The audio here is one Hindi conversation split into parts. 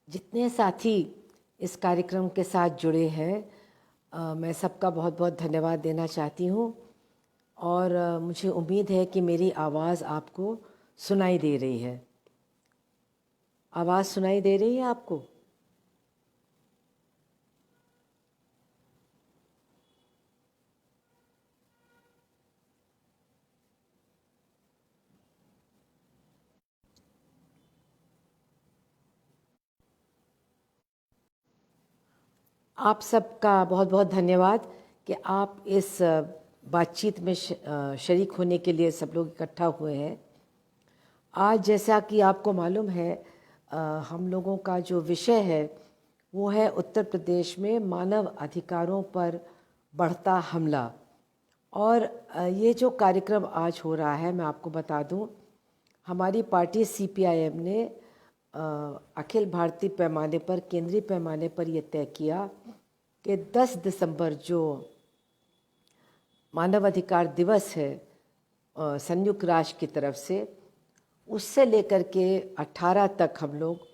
जितने साथी इस कार्यक्रम के साथ जुड़े हैं, मैं सबका बहुत बहुत धन्यवाद देना चाहती हूँ। और मुझे उम्मीद है कि मेरी आवाज़ आपको सुनाई दे रही है। आवाज़ सुनाई दे रही है आपको? आप सबका बहुत बहुत धन्यवाद कि आप इस बातचीत में शरीक होने के लिए सब लोग इकट्ठा हुए हैं। आज जैसा कि आपको मालूम है, हम लोगों का जो विषय है वो है उत्तर प्रदेश में मानव अधिकारों पर बढ़ता हमला। और ये जो कार्यक्रम आज हो रहा है, मैं आपको बता दूं, हमारी पार्टी CPIM ने अखिल भारतीय पैमाने पर, केंद्रीय पैमाने पर यह तय किया कि 10 दिसंबर जो मानवाधिकार दिवस है संयुक्त राष्ट्र की तरफ से, उससे लेकर के 18 तक हम लोग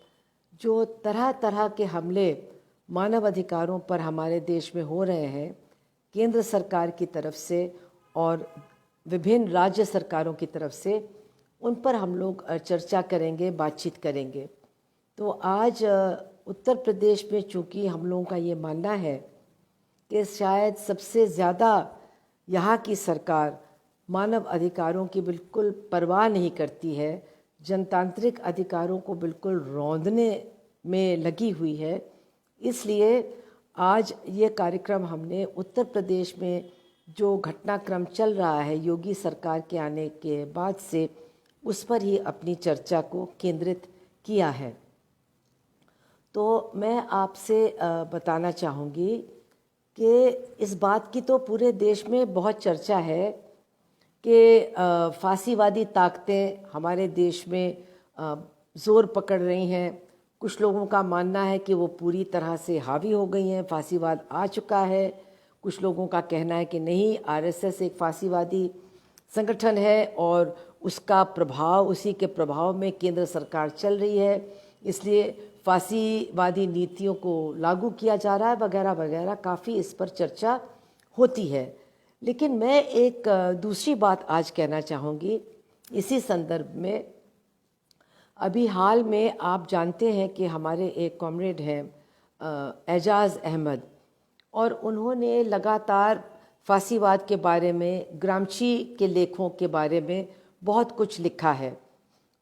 जो तरह तरह के हमले मानव अधिकारों पर हमारे देश में हो रहे हैं, केंद्र सरकार की तरफ से और विभिन्न राज्य सरकारों की तरफ से, उन पर हम लोग चर्चा करेंगे, बातचीत करेंगे। तो आज उत्तर प्रदेश में चूँकि हम लोगों का ये मानना है कि शायद सबसे ज़्यादा यहाँ की सरकार मानव अधिकारों की बिल्कुल परवाह नहीं करती है, जनतांत्रिक अधिकारों को बिल्कुल रौंदने में लगी हुई है। इसलिए आज ये कार्यक्रम हमने उत्तर प्रदेश में जो घटनाक्रम चल रहा है योगी सरकार के आने के बाद से, उस पर ही अपनी चर्चा को केंद्रित किया है। तो मैं आपसे बताना चाहूँगी कि इस बात की तो पूरे देश में बहुत चर्चा है कि फांसीवादी ताकतें हमारे देश में ज़ोर पकड़ रही हैं। कुछ लोगों का मानना है कि वो पूरी तरह से हावी हो गई हैं, फांसीवाद आ चुका है। कुछ लोगों का कहना है कि नहीं, RSS एक फांसीवादी संगठन है और उसका प्रभाव, उसी के प्रभाव में केंद्र सरकार चल रही है, इसलिए फांसीवादी नीतियों को लागू किया जा रहा है, वगैरह वगैरह। काफ़ी इस पर चर्चा होती है। लेकिन मैं एक दूसरी बात आज कहना चाहूँगी इसी संदर्भ में। अभी हाल में आप जानते हैं कि हमारे एक कॉमरेड हैं एजाज़ अहमद, और उन्होंने लगातार फांसीवाद के बारे में, ग्रामची के लेखों के बारे में बहुत कुछ लिखा है।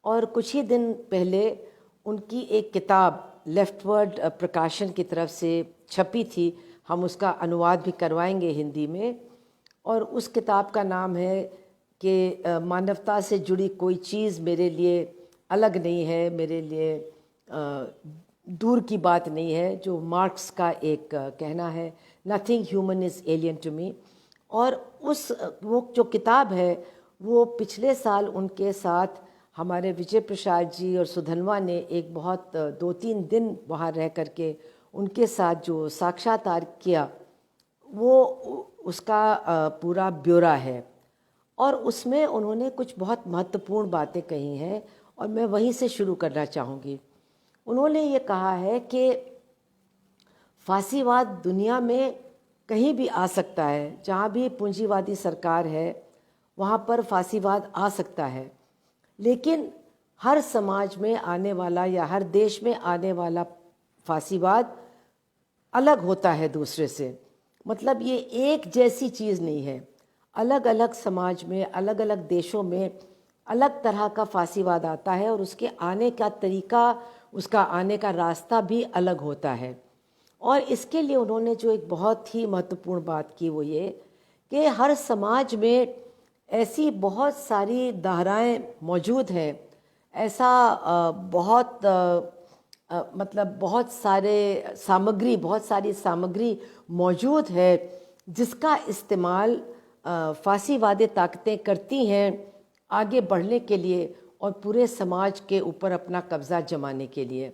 और कुछ ही दिन पहले उनकी एक किताब लेफ्टवर्ड प्रकाशन की तरफ से छपी थी। हम उसका अनुवाद भी करवाएंगे हिंदी में। और उस किताब का नाम है कि मानवता से जुड़ी कोई चीज़ मेरे लिए अलग नहीं है, मेरे लिए दूर की बात नहीं है, जो मार्क्स का एक कहना है, nothing human is alien to me. और वो जो किताब है वो पिछले साल उनके साथ हमारे विजय प्रसाद जी और सुधनवा ने एक बहुत 2-3 दिन वहाँ रह करके उनके साथ जो साक्षात्कार किया, वो उसका पूरा ब्यौरा है। और उसमें उन्होंने कुछ बहुत महत्वपूर्ण बातें कही हैं और मैं वहीं से शुरू करना चाहूँगी। उन्होंने ये कहा है कि फांसीवाद दुनिया में कहीं भी आ सकता है, जहाँ भी पूंजीवादी सरकार है वहाँ पर फांसीवाद आ सकता है, लेकिन हर समाज में आने वाला या हर देश में आने वाला फांसीवाद अलग होता है दूसरे से। मतलब ये एक जैसी चीज़ नहीं है। अलग अलग समाज में, अलग अलग देशों में अलग तरह का फांसीवाद आता है और उसके आने का तरीका, उसका आने का रास्ता भी अलग होता है। और इसके लिए उन्होंने जो एक बहुत ही महत्वपूर्ण बात की वो ये कि हर समाज में ऐसी बहुत सारी धाराएं मौजूद हैं, ऐसा मतलब बहुत सारी सामग्री मौजूद है जिसका इस्तेमाल फांसीवादी ताकतें करती हैं आगे बढ़ने के लिए और पूरे समाज के ऊपर अपना कब्ज़ा जमाने के लिए।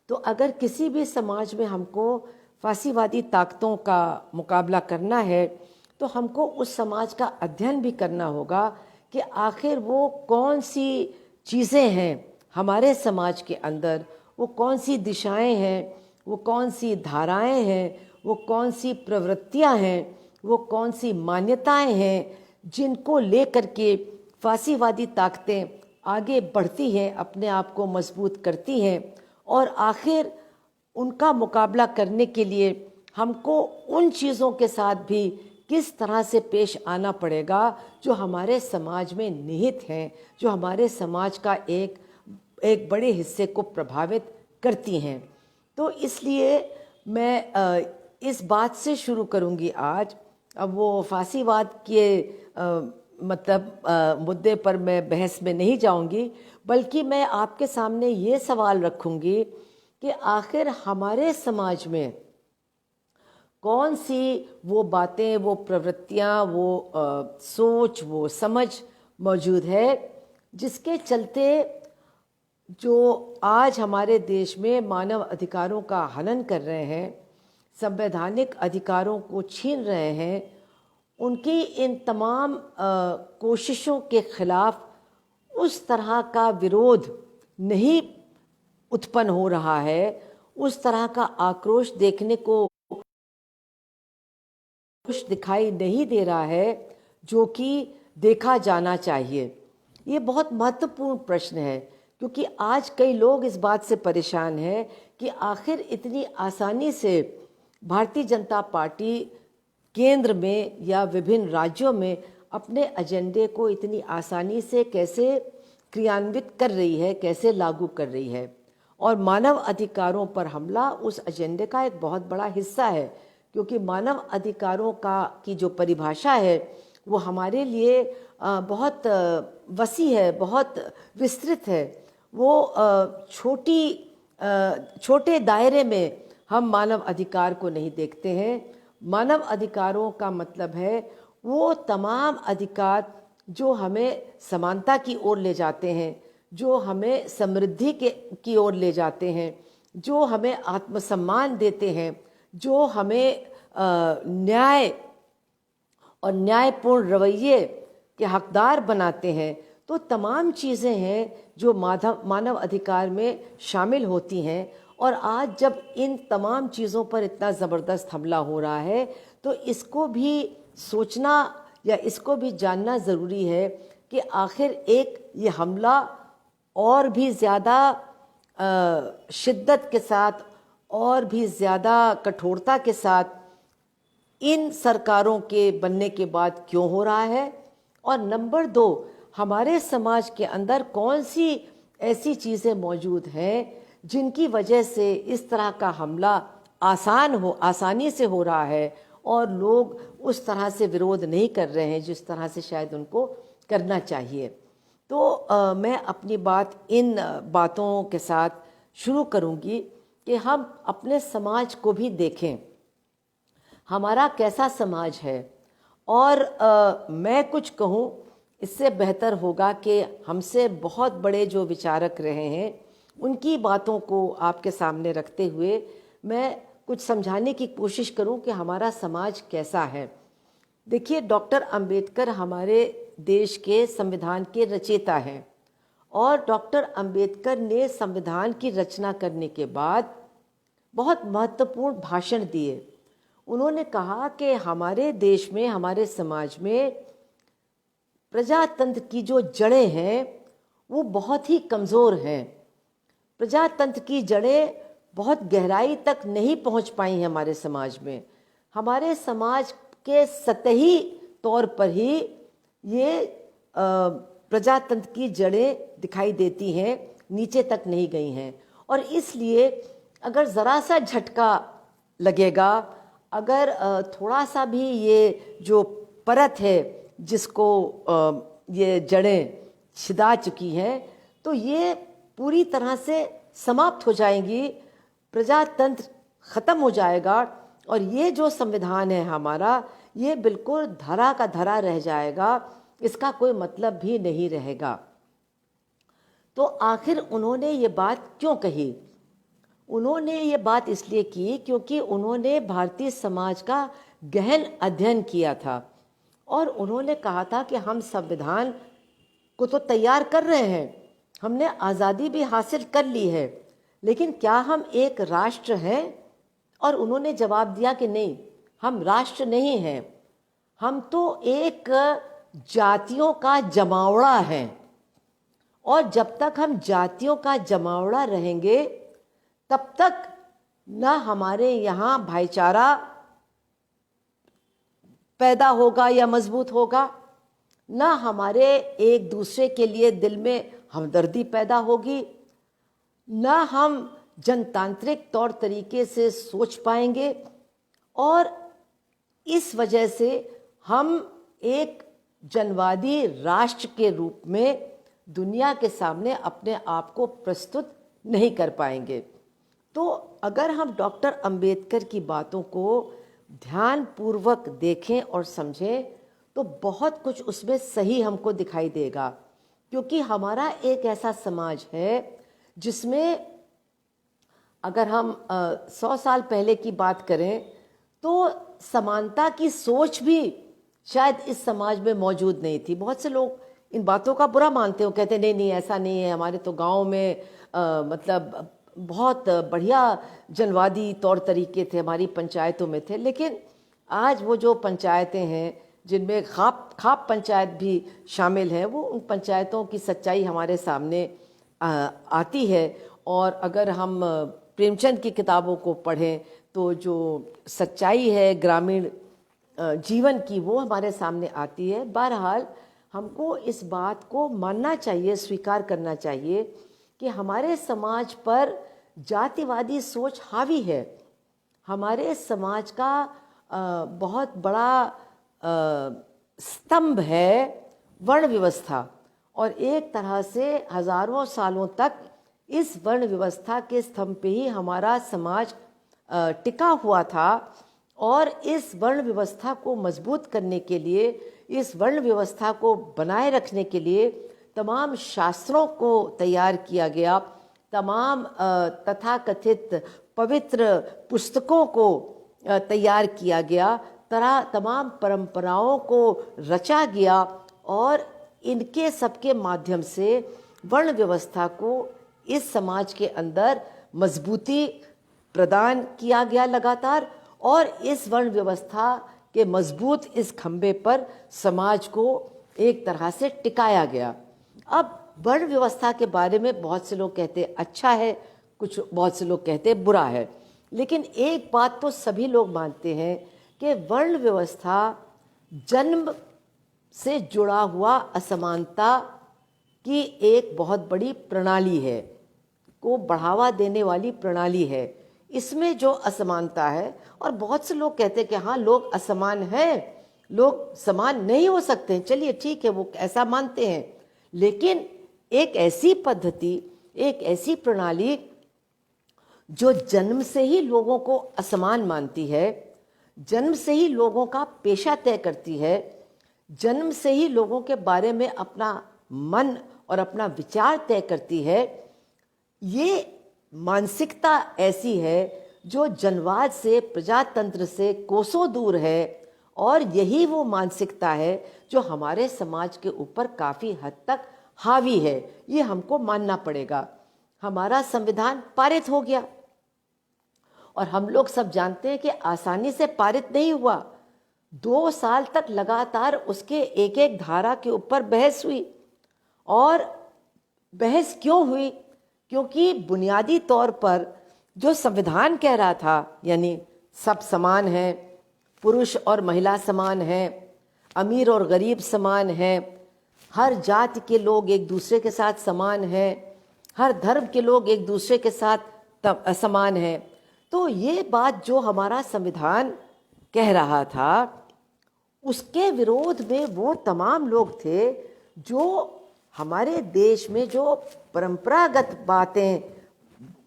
तो अगर किसी भी समाज में हमको फांसीवादी ताकतों का मुकाबला करना है तो हमको उस समाज का अध्ययन भी करना होगा कि आखिर वो कौन सी चीज़ें हैं हमारे समाज के अंदर वो कौन सी दिशाएं हैं, वो कौन सी धाराएं हैं, वो कौन सी प्रवृत्तियां हैं, वो कौन सी मान्यताएं हैं जिनको लेकर के फासीवादी ताकतें आगे बढ़ती हैं, अपने आप को मजबूत करती हैं, और आखिर उनका मुकाबला करने के लिए हमको उन चीज़ों के साथ भी किस तरह से पेश आना पड़ेगा जो हमारे समाज में निहित हैं, जो हमारे समाज का एक बड़े हिस्से को प्रभावित करती हैं। तो इसलिए मैं इस बात से शुरू करूंगी आज। अब वो फांसीवाद के मुद्दे पर मैं बहस में नहीं जाऊंगी, बल्कि मैं आपके सामने ये सवाल रखूंगी कि आखिर हमारे समाज में कौन सी वो बातें, वो प्रवृत्तियाँ, वो सोच, वो समझ मौजूद है जिसके चलते जो आज हमारे देश में मानव अधिकारों का हनन कर रहे हैं, संवैधानिक अधिकारों को छीन रहे हैं, उनकी इन तमाम कोशिशों के खिलाफ उस तरह का विरोध नहीं उत्पन्न हो रहा है, उस तरह का आक्रोश देखने को कुछ दिखाई नहीं दे रहा है जो कि देखा जाना चाहिए। ये बहुत महत्वपूर्ण प्रश्न है, क्योंकि आज कई लोग इस बात से परेशान हैं कि आखिर इतनी आसानी से भारतीय जनता पार्टी केंद्र में या विभिन्न राज्यों में अपने एजेंडे को इतनी आसानी से कैसे क्रियान्वित कर रही है, कैसे लागू कर रही है। और मानव अधिकारों पर हमला उस एजेंडे का एक बहुत बड़ा हिस्सा है, क्योंकि मानव अधिकारों की जो परिभाषा है वो हमारे लिए बहुत वसी है, बहुत विस्तृत है। वो छोटे दायरे में हम मानव अधिकार को नहीं देखते हैं। मानव अधिकारों का मतलब है वो तमाम अधिकार जो हमें समानता की ओर ले जाते हैं, जो हमें समृद्धि की ओर ले जाते हैं, जो हमें आत्मसम्मान देते हैं, जो हमें न्याय और न्यायपूर्ण रवैये के हकदार बनाते हैं। तो तमाम चीज़ें हैं जो मानव अधिकार में शामिल होती हैं। और आज जब इन तमाम चीज़ों पर इतना ज़बरदस्त हमला हो रहा है, तो इसको भी सोचना या इसको भी जानना ज़रूरी है कि आखिर ये हमला और भी ज़्यादा शिद्दत के साथ और भी ज़्यादा कठोरता के साथ इन सरकारों के बनने के बाद क्यों हो रहा है, और नंबर 2, हमारे समाज के अंदर कौन सी ऐसी चीज़ें मौजूद हैं जिनकी वजह से इस तरह का हमला आसानी से हो रहा है और लोग उस तरह से विरोध नहीं कर रहे हैं जिस तरह से शायद उनको करना चाहिए। तो मैं अपनी बात इन बातों के साथ शुरू करूंगी कि हम अपने समाज को भी देखें, हमारा कैसा समाज है। और मैं कुछ कहूँ इससे बेहतर होगा कि हमसे बहुत बड़े जो विचारक रहे हैं उनकी बातों को आपके सामने रखते हुए मैं कुछ समझाने की कोशिश करूं कि हमारा समाज कैसा है। देखिए, डॉक्टर अंबेडकर हमारे देश के संविधान के रचयिता हैं, और डॉक्टर अंबेडकर ने संविधान की रचना करने के बाद बहुत महत्वपूर्ण भाषण दिए। उन्होंने कहा कि हमारे देश में, हमारे समाज में प्रजातंत्र की जो जड़ें हैं वो बहुत ही कमज़ोर हैं। प्रजातंत्र की जड़ें बहुत गहराई तक नहीं पहुंच पाई हैं हमारे समाज में। हमारे समाज के सतही तौर पर ही ये प्रजातंत्र की जड़ें दिखाई देती हैं, नीचे तक नहीं गई हैं। और इसलिए अगर ज़रा सा झटका लगेगा, अगर थोड़ा सा भी ये जो परत है जिसको ये जड़ें छिदा चुकी हैं, तो ये पूरी तरह से समाप्त हो जाएंगी, प्रजातंत्र ख़त्म हो जाएगा और ये जो संविधान है हमारा, ये बिल्कुल धरा का धरा रह जाएगा, इसका कोई मतलब भी नहीं रहेगा। तो आखिर उन्होंने ये बात क्यों कही? उन्होंने ये बात इसलिए की क्योंकि उन्होंने भारतीय समाज का गहन अध्ययन किया था और उन्होंने कहा था कि हम संविधान को तो तैयार कर रहे हैं, हमने आज़ादी भी हासिल कर ली है, लेकिन क्या हम एक राष्ट्र हैं? और उन्होंने जवाब दिया कि नहीं, हम राष्ट्र नहीं हैं, हम तो एक जातियों का जमावड़ा हैं। और जब तक हम जातियों का जमावड़ा रहेंगे तब तक न हमारे यहाँ भाईचारा पैदा होगा या मजबूत होगा, न हमारे एक दूसरे के लिए दिल में हमदर्दी पैदा होगी, न हम जनतांत्रिक तौर तरीके से सोच पाएंगे। और इस वजह से हम एक जनवादी राष्ट्र के रूप में दुनिया के सामने अपने आप को प्रस्तुत नहीं कर पाएंगे। तो अगर हम डॉक्टर अंबेडकर की बातों को ध्यानपूर्वक देखें और समझें तो बहुत कुछ उसमें सही हमको दिखाई देगा, क्योंकि हमारा एक ऐसा समाज है जिसमें अगर हम 100 साल पहले की बात करें तो समानता की सोच भी शायद इस समाज में मौजूद नहीं थी। बहुत से लोग इन बातों का बुरा मानते हो, कहते नहीं नहीं ऐसा नहीं है, हमारे तो गांव में मतलब बहुत बढ़िया जनवादी तौर तरीके थे, हमारी पंचायतों में थे। लेकिन आज वो जो पंचायतें हैं जिनमें खाप पंचायत भी शामिल है, वो उन पंचायतों की सच्चाई हमारे सामने आती है। और अगर हम प्रेमचंद की किताबों को पढ़ें तो जो सच्चाई है ग्रामीण जीवन की वो हमारे सामने आती है। बहरहाल हमको इस बात को मानना चाहिए, स्वीकार करना चाहिए कि हमारे समाज पर जातिवादी सोच हावी है। हमारे समाज का बहुत बड़ा स्तंभ है वर्ण व्यवस्था, और एक तरह से हजारों सालों तक इस वर्ण व्यवस्था के स्तंभ पे ही हमारा समाज टिका हुआ था। और इस वर्ण व्यवस्था को मजबूत करने के लिए, इस वर्ण व्यवस्था को बनाए रखने के लिए तमाम शास्त्रों को तैयार किया गया, तमाम तथाकथित पवित्र पुस्तकों को तैयार किया गया, तमाम परंपराओं को रचा गया, और इनके सबके माध्यम से वर्ण व्यवस्था को इस समाज के अंदर मजबूती प्रदान किया गया लगातार। और इस वर्ण व्यवस्था के मजबूत इस खंबे पर समाज को एक तरह से टिकाया गया। अब वर्ण व्यवस्था के बारे में बहुत से लोग कहते अच्छा है, बहुत से लोग कहते बुरा है, लेकिन एक बात तो सभी लोग मानते हैं कि वर्ण व्यवस्था जन्म से जुड़ा हुआ असमानता की एक बहुत बड़ी प्रणाली है, को बढ़ावा देने वाली प्रणाली है। इसमें जो असमानता है, और बहुत से लोग कहते हैं कि हाँ लोग असमान हैं, लोग समान नहीं हो सकते हैं, चलिए ठीक है वो ऐसा मानते हैं, लेकिन एक ऐसी पद्धति, एक ऐसी प्रणाली जो जन्म से ही लोगों को असमान मानती है, जन्म से ही लोगों का पेशा तय करती है, जन्म से ही लोगों के बारे में अपना मन और अपना विचार तय करती है, ये मानसिकता ऐसी है जो जनवाद से, प्रजातंत्र से कोसों दूर है। और यही वो मानसिकता है जो हमारे समाज के ऊपर काफ़ी हद तक हावी है, ये हमको मानना पड़ेगा। हमारा संविधान पारित हो गया, और हम लोग सब जानते हैं कि आसानी से पारित नहीं हुआ। 2 साल तक लगातार उसके एक एक धारा के ऊपर बहस हुई। और बहस क्यों हुई? क्योंकि बुनियादी तौर पर जो संविधान कह रहा था, यानी सब समान हैं, पुरुष और महिला समान हैं, अमीर और गरीब समान हैं, हर जाति के लोग एक दूसरे के साथ समान हैं, हर धर्म के लोग एक दूसरे के साथ समान हैं, तो ये बात जो हमारा संविधान कह रहा था, उसके विरोध में वो तमाम लोग थे जो हमारे देश में जो परंपरागत बातें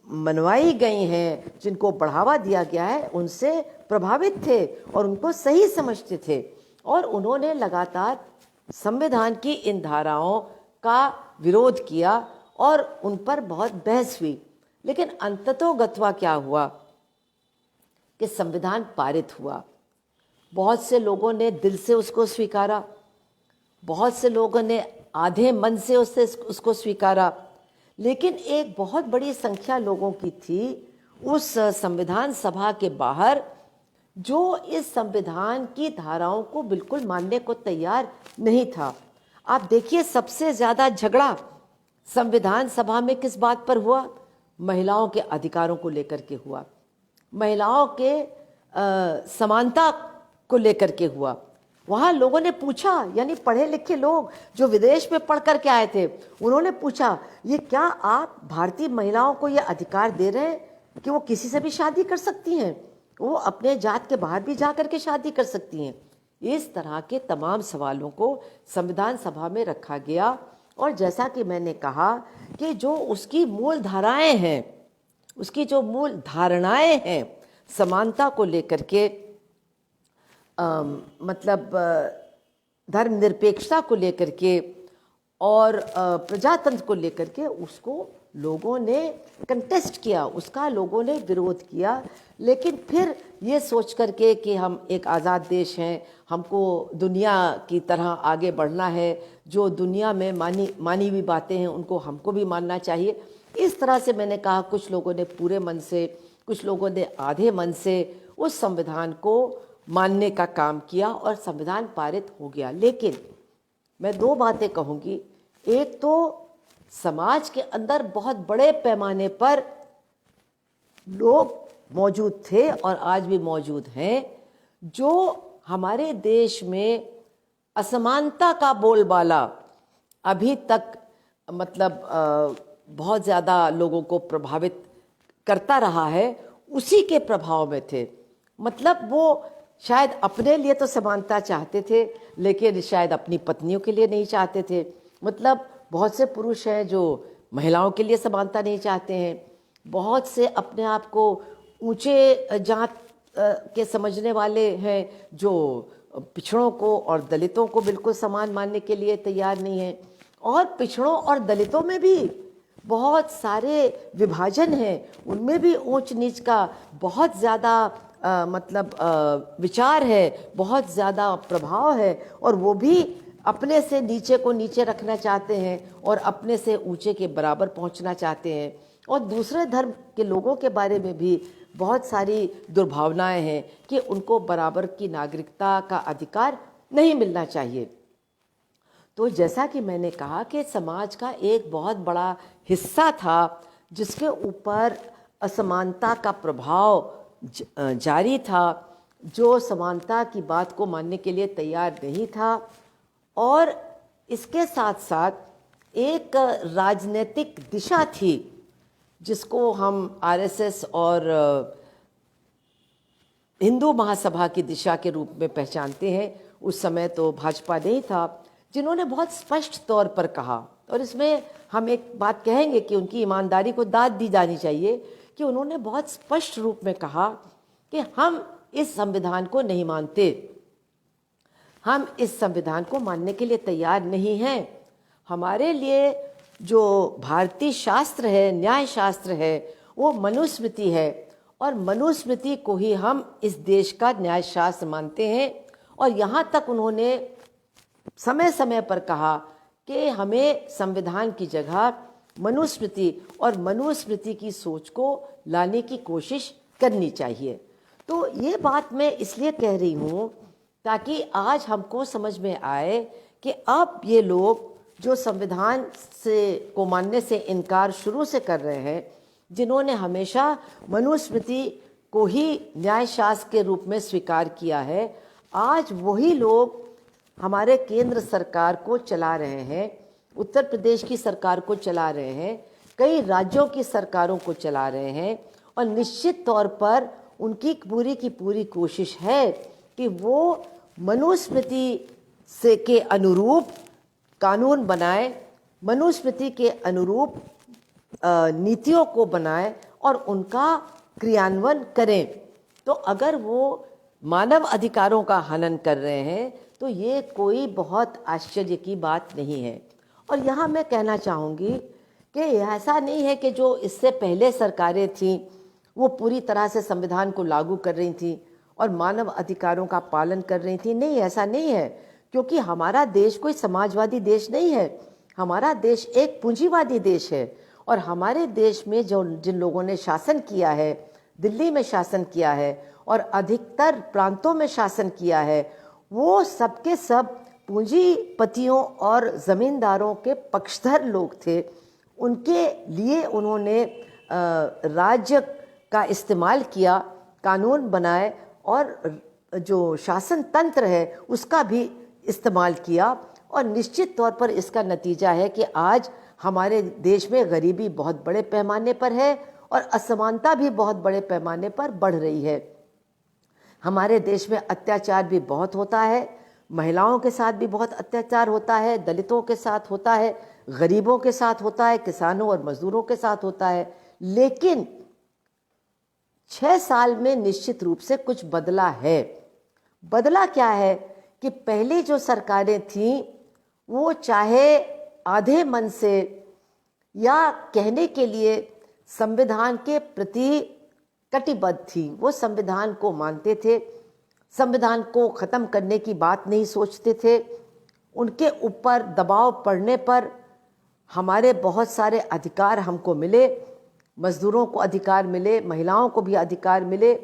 मनवाई गई हैं, जिनको बढ़ावा दिया गया है, उनसे प्रभावित थे और उनको सही समझते थे। और उन्होंने लगातार संविधान की इन धाराओं का विरोध किया और उन पर बहुत बहस हुई। लेकिन अंततोगत्वा क्या हुआ कि संविधान पारित हुआ। बहुत से लोगों ने दिल से उसको स्वीकारा, बहुत से लोगों ने आधे मन से उसको स्वीकारा, लेकिन एक बहुत बड़ी संख्या लोगों की थी उस संविधान सभा के बाहर जो इस संविधान की धाराओं को बिल्कुल मानने को तैयार नहीं था। आप देखिए, सबसे ज़्यादा झगड़ा संविधान सभा में किस बात पर हुआ? महिलाओं के अधिकारों को लेकर के हुआ, महिलाओं के समानता को लेकर के हुआ। वहाँ लोगों ने पूछा, यानी पढ़े लिखे लोग जो विदेश में पढ़ कर के आए थे, उन्होंने पूछा, ये क्या आप भारतीय महिलाओं को ये अधिकार दे रहे हैं कि वो किसी से भी शादी कर सकती हैं, वो अपने जात के बाहर भी जा कर के शादी कर सकती हैं? इस तरह के तमाम सवालों को संविधान सभा में रखा गया। और जैसा कि मैंने कहा कि जो उसकी मूल धाराएं हैं, उसकी जो मूल धारणाएं हैं समानता को लेकर के, मतलब धर्मनिरपेक्षता को लेकर के और प्रजातंत्र को लेकर के, उसको लोगों ने कंटेस्ट किया, उसका लोगों ने विरोध किया। लेकिन फिर ये सोच करके कि हम एक आज़ाद देश हैं, हमको दुनिया की तरह आगे बढ़ना है, जो दुनिया में मानी हुई बातें हैं उनको हमको भी मानना चाहिए। इस तरह से मैंने कहा, कुछ लोगों ने पूरे मन से, कुछ लोगों ने आधे मन से उस संविधान को मानने का काम किया और संविधान पारित हो गया। लेकिन मैं दो बातें कहूँगी। एक तो समाज के अंदर बहुत बड़े पैमाने पर लोग मौजूद थे और आज भी मौजूद हैं, जो हमारे देश में असमानता का बोलबाला अभी तक मतलब बहुत ज़्यादा लोगों को प्रभावित करता रहा है, उसी के प्रभाव में थे। मतलब वो शायद अपने लिए तो समानता चाहते थे, लेकिन शायद अपनी पत्नियों के लिए नहीं चाहते थे। मतलब बहुत से पुरुष हैं जो महिलाओं के लिए समानता नहीं चाहते हैं, बहुत से अपने आप को ऊंचे जात के समझने वाले हैं जो पिछड़ों को और दलितों को बिल्कुल समान मानने के लिए तैयार नहीं हैं। और पिछड़ों और दलितों में भी बहुत सारे विभाजन हैं, उनमें भी ऊंच नीच का बहुत ज़्यादा विचार है, बहुत ज़्यादा प्रभाव है, और वो भी अपने से नीचे को नीचे रखना चाहते हैं और अपने से ऊंचे के बराबर पहुंचना चाहते हैं। और दूसरे धर्म के लोगों के बारे में भी बहुत सारी दुर्भावनाएं हैं कि उनको बराबर की नागरिकता का अधिकार नहीं मिलना चाहिए। तो जैसा कि मैंने कहा कि समाज का एक बहुत बड़ा हिस्सा था जिसके ऊपर असमानता का प्रभाव जारी था, जो समानता की बात को मानने के लिए तैयार नहीं था। और इसके साथ साथ एक राजनीतिक दिशा थी जिसको हम आरएसएस और हिंदू महासभा की दिशा के रूप में पहचानते हैं। उस समय तो भाजपा नहीं था, जिन्होंने बहुत स्पष्ट तौर पर कहा, और इसमें हम एक बात कहेंगे कि उनकी ईमानदारी को दाद दी जानी चाहिए, कि उन्होंने बहुत स्पष्ट रूप में कहा कि हम इस संविधान को नहीं मानते, हम इस संविधान को मानने के लिए तैयार नहीं हैं। हमारे लिए जो भारतीय शास्त्र है, न्याय शास्त्र है, वो मनुस्मृति है, और मनुस्मृति को ही हम इस देश का न्याय शास्त्र मानते हैं। और यहाँ तक उन्होंने समय समय पर कहा कि हमें संविधान की जगह मनुस्मृति और मनुस्मृति की सोच को लाने की कोशिश करनी चाहिए। तो ये बात मैं इसलिए कह रही हूँ ताकि आज हमको समझ में आए कि अब ये लोग जो संविधान से को मानने से इनकार शुरू से कर रहे हैं, जिन्होंने हमेशा मनुस्मृति को ही न्याय शास्त्र के रूप में स्वीकार किया है, आज वही लोग हमारे केंद्र सरकार को चला रहे हैं, उत्तर प्रदेश की सरकार को चला रहे हैं, कई राज्यों की सरकारों को चला रहे हैं। और निश्चित तौर पर उनकी पूरी की पूरी कोशिश है कि वो मनुस्मृति से के अनुरूप कानून बनाए, मनुस्मृति के अनुरूप नीतियों को बनाए और उनका क्रियान्वयन करें। तो अगर वो मानव अधिकारों का हनन कर रहे हैं तो ये कोई बहुत आश्चर्य की बात नहीं है। और यहाँ मैं कहना चाहूँगी कि ऐसा नहीं है कि जो इससे पहले सरकारें थीं वो पूरी तरह से संविधान को लागू कर रही थीं और मानव अधिकारों का पालन कर रही थी। नहीं, ऐसा नहीं है, क्योंकि हमारा देश कोई समाजवादी देश नहीं है, हमारा देश एक पूंजीवादी देश है। और हमारे देश में जो जिन लोगों ने शासन किया है, दिल्ली में शासन किया है और अधिकतर प्रांतों में शासन किया है, वो सबके सब पूंजीपतियों और जमींदारों के पक्षधर लोग थे। उनके लिए उन्होंने राज्य का इस्तेमाल किया, कानून बनाए और जो शासन तंत्र है उसका भी इस्तेमाल किया। और निश्चित तौर पर इसका नतीजा है कि आज हमारे देश में गरीबी बहुत बड़े पैमाने पर है और असमानता भी बहुत बड़े पैमाने पर बढ़ रही है। हमारे देश में अत्याचार भी बहुत होता है, महिलाओं के साथ भी बहुत अत्याचार होता है, दलितों के साथ होता है, गरीबों के साथ होता है, किसानों और मजदूरों के साथ होता है। लेकिन 6 साल में निश्चित रूप से कुछ बदला है। बदला क्या है कि पहले जो सरकारें थीं वो चाहे आधे मन से या कहने के लिए संविधान के प्रति कटिबद्ध थी, वो संविधान को मानते थे, संविधान को ख़त्म करने की बात नहीं सोचते थे। उनके ऊपर दबाव पड़ने पर हमारे बहुत सारे अधिकार हमको मिले, मजदूरों को अधिकार मिले, महिलाओं को भी अधिकार मिले।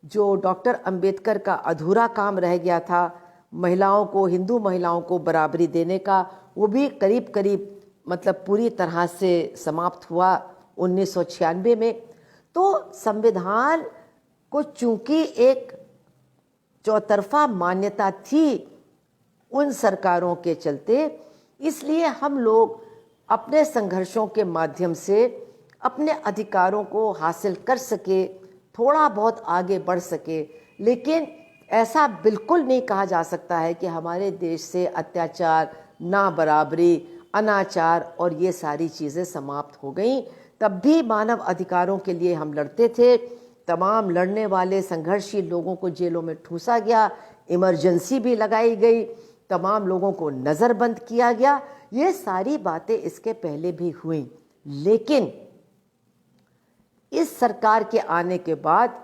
जो डॉक्टर अंबेडकर का अधूरा काम रह गया था, महिलाओं को, हिंदू महिलाओं को बराबरी देने का, वो भी करीब करीब मतलब पूरी तरह से समाप्त हुआ 1996 में। तो संविधान को चूंकि एक चौतरफा मान्यता थी उन सरकारों के चलते, इसलिए हम लोग अपने संघर्षों के माध्यम से अपने अधिकारों को हासिल कर सके, थोड़ा बहुत आगे बढ़ सके। लेकिन ऐसा बिल्कुल नहीं कहा जा सकता है कि हमारे देश से अत्याचार, ना बराबरी, अनाचार और ये सारी चीज़ें समाप्त हो गई। तब भी मानव अधिकारों के लिए हम लड़ते थे। तमाम लड़ने वाले संघर्षशील लोगों को जेलों में ठूंसा गया, इमरजेंसी भी लगाई गई, तमाम लोगों को नज़रबंद किया गया। ये सारी बातें इसके पहले भी हुई। लेकिन इस सरकार के आने के बाद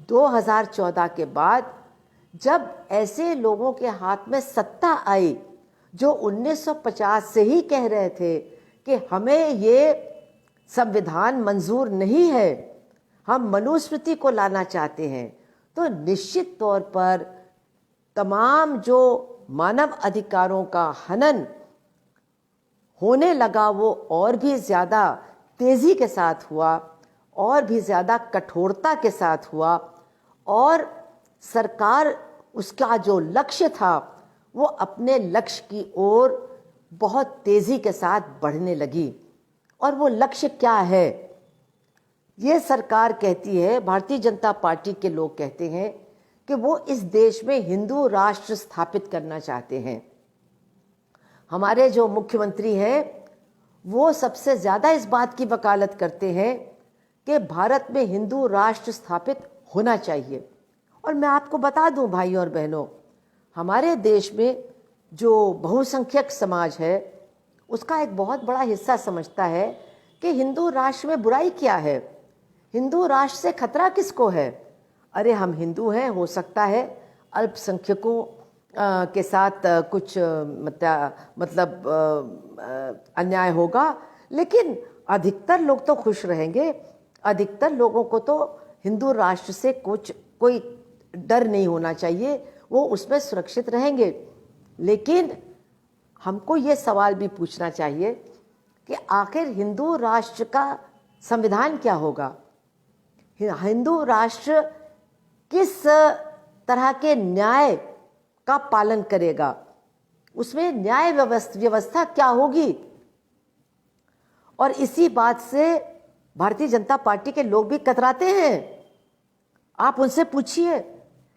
2014 के बाद जब ऐसे लोगों के हाथ में सत्ता आई जो 1950 से ही कह रहे थे कि हमें ये संविधान मंजूर नहीं है, हम मनुस्मृति को लाना चाहते हैं, तो निश्चित तौर पर तमाम जो मानव अधिकारों का हनन होने लगा वो और भी ज़्यादा तेज़ी के साथ हुआ, और भी ज़्यादा कठोरता के साथ हुआ। और सरकार उसका जो लक्ष्य था वो अपने लक्ष्य की ओर बहुत तेज़ी के साथ बढ़ने लगी। और वो लक्ष्य क्या है? ये सरकार कहती है, भारतीय जनता पार्टी के लोग कहते हैं कि वो इस देश में हिंदू राष्ट्र स्थापित करना चाहते हैं। हमारे जो मुख्यमंत्री हैं वो सबसे ज़्यादा इस बात की वकालत करते हैं कि भारत में हिंदू राष्ट्र स्थापित होना चाहिए। और मैं आपको बता दूं भाइयों और बहनों, हमारे देश में जो बहुसंख्यक समाज है उसका एक बहुत बड़ा हिस्सा समझता है कि हिंदू राष्ट्र में बुराई क्या है, हिंदू राष्ट्र से खतरा किसको है। अरे हम हिंदू हैं, हो सकता है अल्पसंख्यकों के साथ कुछ मतलब अन्याय होगा, लेकिन अधिकतर लोग तो खुश रहेंगे, अधिकतर लोगों को तो हिंदू राष्ट्र से कोई डर नहीं होना चाहिए, वो उसमें सुरक्षित रहेंगे। लेकिन हमको ये सवाल भी पूछना चाहिए कि आखिर हिंदू राष्ट्र का संविधान क्या होगा, हिंदू राष्ट्र किस तरह के न्याय का पालन करेगा, उसमें न्याय व्यवस्था क्या होगी। और इसी बात से भारतीय जनता पार्टी के लोग भी कतराते हैं। आप उनसे पूछिए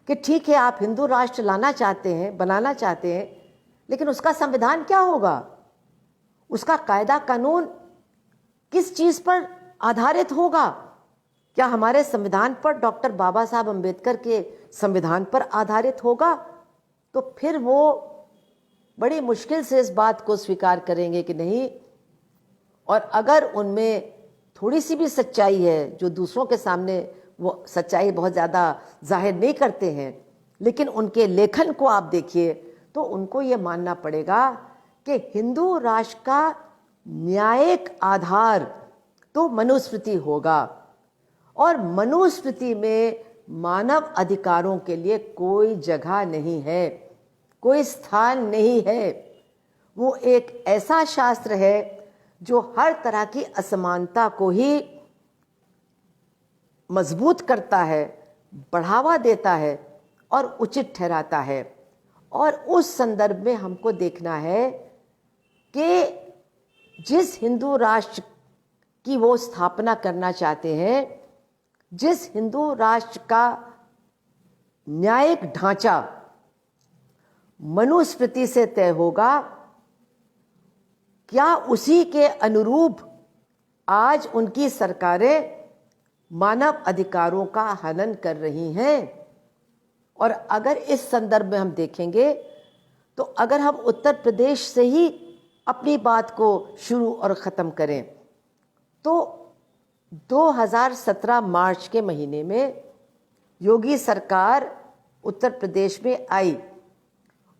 कि ठीक है आप हिंदू राष्ट्र लाना चाहते हैं, बनाना चाहते हैं, लेकिन उसका संविधान क्या होगा, उसका कायदा कानून किस चीज़ पर आधारित होगा? क्या हमारे संविधान पर, डॉक्टर बाबा साहब अम्बेडकर के संविधान पर आधारित होगा? तो फिर वो बड़ी मुश्किल से इस बात को स्वीकार करेंगे कि नहीं। और अगर उनमें थोड़ी सी भी सच्चाई है, जो दूसरों के सामने वो सच्चाई बहुत ज़्यादा जाहिर नहीं करते हैं, लेकिन उनके लेखन को आप देखिए तो उनको ये मानना पड़ेगा कि हिंदू राष्ट्र का न्यायिक आधार तो मनुस्मृति होगा, और मनुस्मृति में मानव अधिकारों के लिए कोई जगह नहीं है, कोई स्थान नहीं है। वो एक ऐसा शास्त्र है जो हर तरह की असमानता को ही मजबूत करता है, बढ़ावा देता है और उचित ठहराता है। और उस संदर्भ में हमको देखना है कि जिस हिंदू राष्ट्र की वो स्थापना करना चाहते हैं, जिस हिंदू राष्ट्र का न्यायिक ढांचा मनुस्मृति से तय होगा, क्या उसी के अनुरूप आज उनकी सरकारें मानव अधिकारों का हनन कर रही हैं? और अगर इस संदर्भ में हम देखेंगे तो अगर हम उत्तर प्रदेश से ही अपनी बात को शुरू और ख़त्म करें तो 2017 मार्च के महीने में योगी सरकार उत्तर प्रदेश में आई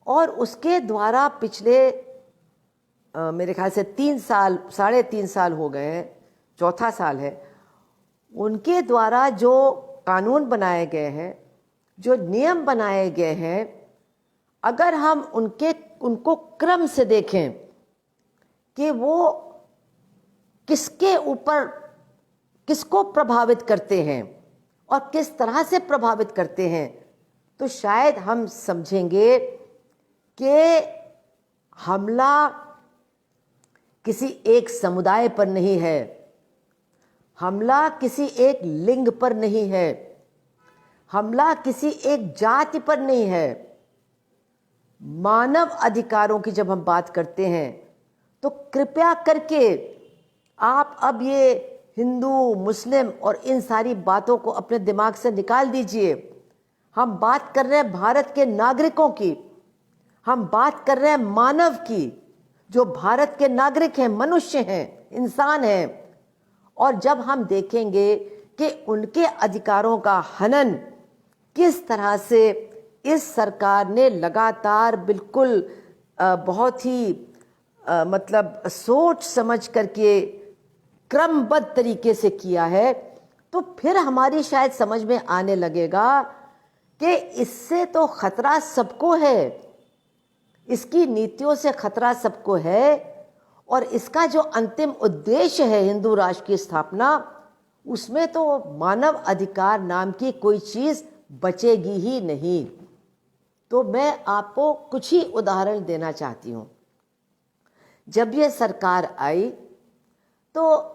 और उसके द्वारा पिछले मेरे ख्याल से 3 साल, 3.5 साल हो गए हैं, चौथा साल है, उनके द्वारा जो कानून बनाए गए हैं, जो नियम बनाए गए हैं, अगर हम उनको क्रम से देखें कि वो किसके ऊपर, किसको प्रभावित करते हैं और किस तरह से प्रभावित करते हैं, तो शायद हम समझेंगे कि हमला किसी एक समुदाय पर नहीं है, हमला किसी एक लिंग पर नहीं है, हमला किसी एक जाति पर नहीं है। मानव अधिकारों की जब हम बात करते हैं तो कृपया करके आप अब ये हिंदू, मुस्लिम और इन सारी बातों को अपने दिमाग से निकाल दीजिए। हम बात कर रहे हैं भारत के नागरिकों की, हम बात कर रहे हैं मानव की, जो भारत के नागरिक हैं, मनुष्य हैं, इंसान हैं। और जब हम देखेंगे कि उनके अधिकारों का हनन किस तरह से इस सरकार ने लगातार बिल्कुल बहुत ही मतलब सोच समझ करके क्रमबद्ध तरीके से किया है, तो फिर हमारी शायद समझ में आने लगेगा कि इससे तो खतरा सबको है, इसकी नीतियों से खतरा सबको है। और इसका जो अंतिम उद्देश्य है हिंदू राष्ट्र की स्थापना, उसमें तो मानव अधिकार नाम की कोई चीज़ बचेगी ही नहीं। तो मैं आपको कुछ ही उदाहरण देना चाहती हूँ। जब ये सरकार आई तो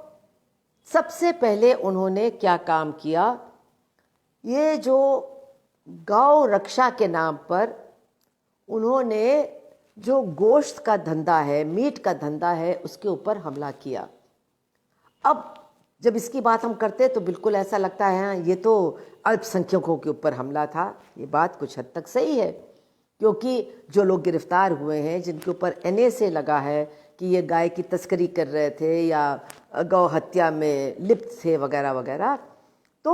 सबसे पहले उन्होंने क्या काम किया, ये जो गौ रक्षा के नाम पर उन्होंने जो गोश्त का धंधा है, मीट का धंधा है, उसके ऊपर हमला किया। अब जब इसकी बात हम करते हैं तो बिल्कुल ऐसा लगता है ये तो अल्पसंख्यकों के ऊपर हमला था। ये बात कुछ हद तक सही है, क्योंकि जो लोग गिरफ्तार हुए हैं, जिनके ऊपर NSA लगा है कि ये गाय की तस्करी कर रहे थे या गौ हत्या में लिप्त थे वगैरह वगैरह, तो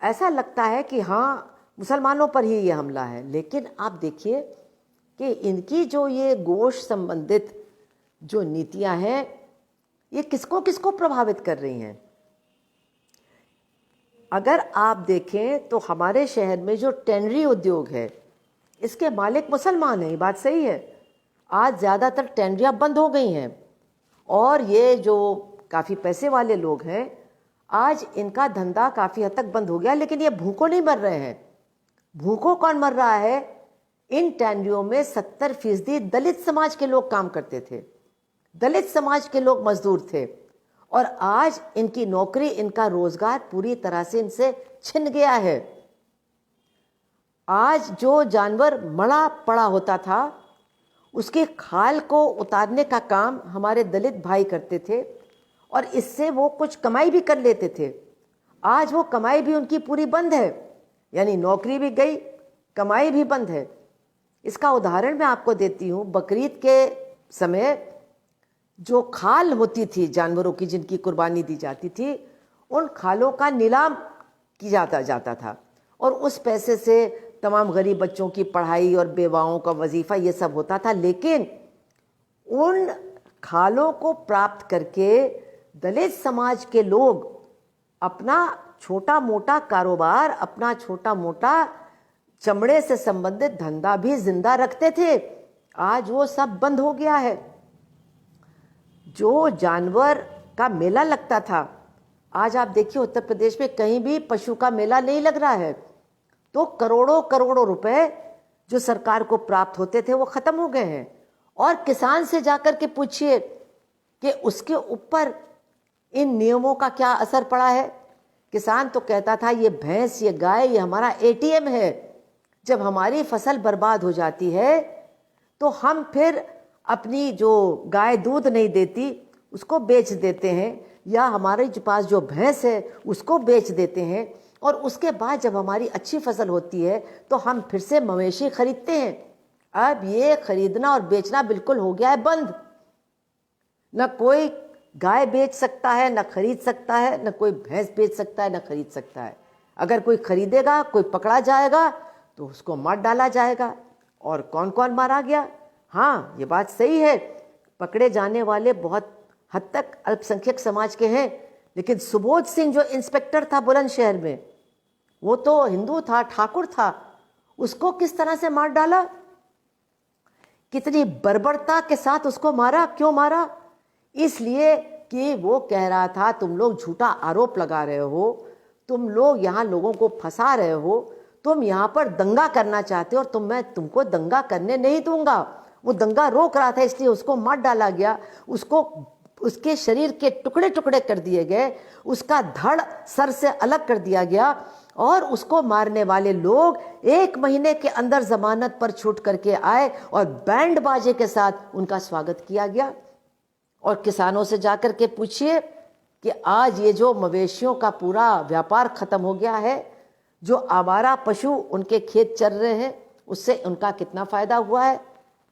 ऐसा लगता है कि हाँ मुसलमानों पर ही ये हमला है। लेकिन आप देखिए कि इनकी जो ये गोश्त संबंधित जो नीतियां हैं, ये किसको किसको प्रभावित कर रही हैं। अगर आप देखें तो हमारे शहर में जो टेनरी उद्योग है, इसके मालिक मुसलमान हैं, ये बात सही है। आज ज़्यादातर टेनरियाँ बंद हो गई हैं और ये जो काफ़ी पैसे वाले लोग हैं, आज इनका धंधा काफ़ी हद तक बंद हो गया। लेकिन ये भूखों नहीं मर रहे हैं। भूखों कौन मर रहा है? इन टैनरियों में 70% दलित समाज के लोग काम करते थे, दलित समाज के लोग मजदूर थे, और आज इनकी नौकरी, इनका रोजगार पूरी तरह से इनसे छिन गया है। आज जो जानवर मरा पड़ा होता था, उसके खाल को उतारने का काम हमारे दलित भाई करते थे और इससे वो कुछ कमाई भी कर लेते थे। आज वो कमाई भी उनकी पूरी बंद है, यानी नौकरी भी गई, कमाई भी बंद है। इसका उदाहरण मैं आपको देती हूँ। बकरीद के समय जो खाल होती थी जानवरों की, जिनकी कुर्बानी दी जाती थी, उन खालों का नीलाम किया जाता था और उस पैसे से तमाम गरीब बच्चों की पढ़ाई और बेवाओं का वजीफ़ा ये सब होता था। लेकिन उन खालों को प्राप्त करके दलित समाज के लोग अपना छोटा मोटा कारोबार, अपना छोटा मोटा चमड़े से संबंधित धंधा भी जिंदा रखते थे। आज वो सब बंद हो गया है। जो जानवर का मेला लगता था, आज आप देखिए उत्तर प्रदेश में कहीं भी पशु का मेला नहीं लग रहा है। तो करोड़ों करोड़ों रुपए जो सरकार को प्राप्त होते थे वो खत्म हो गए हैं। और किसान से जाकर के पूछिए कि उसके ऊपर इन नियमों का क्या असर पड़ा है। किसान तो कहता था ये भैंस, ये गाय, ये हमारा एटीएम है। जब हमारी फसल बर्बाद हो जाती है तो हम फिर अपनी जो गाय दूध नहीं देती उसको बेच देते हैं, या हमारे पास जो भैंस है उसको बेच देते हैं। और उसके बाद जब हमारी अच्छी फसल होती है तो हम फिर से मवेशी खरीदते हैं। अब ये खरीदना और बेचना बिल्कुल हो गया है बंद। न कोई गाय बेच सकता है, न खरीद सकता है, न कोई भैंस बेच सकता है, न खरीद सकता है। अगर कोई खरीदेगा, कोई पकड़ा जाएगा तो उसको मार डाला जाएगा। और कौन कौन मारा गया? हाँ, ये बात सही है, पकड़े जाने वाले बहुत हद तक अल्पसंख्यक समाज के हैं। लेकिन सुबोध सिंह जो इंस्पेक्टर था बुलंदशहर में, वो तो हिंदू था, ठाकुर था, उसको किस तरह से मार डाला, कितनी बर्बरता के साथ उसको मारा। क्यों मारा? इसलिए कि वो कह रहा था तुम लोग झूठा आरोप लगा रहे हो, तुम लोग यहाँ लोगों को फंसा रहे हो, तुम यहाँ पर दंगा करना चाहते हो और मैं तुमको दंगा करने नहीं दूंगा। वो दंगा रोक रहा था, इसलिए उसको मार डाला गया। उसको उसके शरीर के टुकड़े टुकड़े कर दिए गए, उसका धड़ सर से अलग कर दिया गया। और उसको मारने वाले लोग 1 महीने के अंदर जमानत पर छूट करके आए और बैंड बाजे के साथ उनका स्वागत किया गया। और किसानों से जाकर के पूछिए कि आज ये जो मवेशियों का पूरा व्यापार खत्म हो गया है, जो आवारा पशु उनके खेत चर रहे हैं, उससे उनका कितना फायदा हुआ है?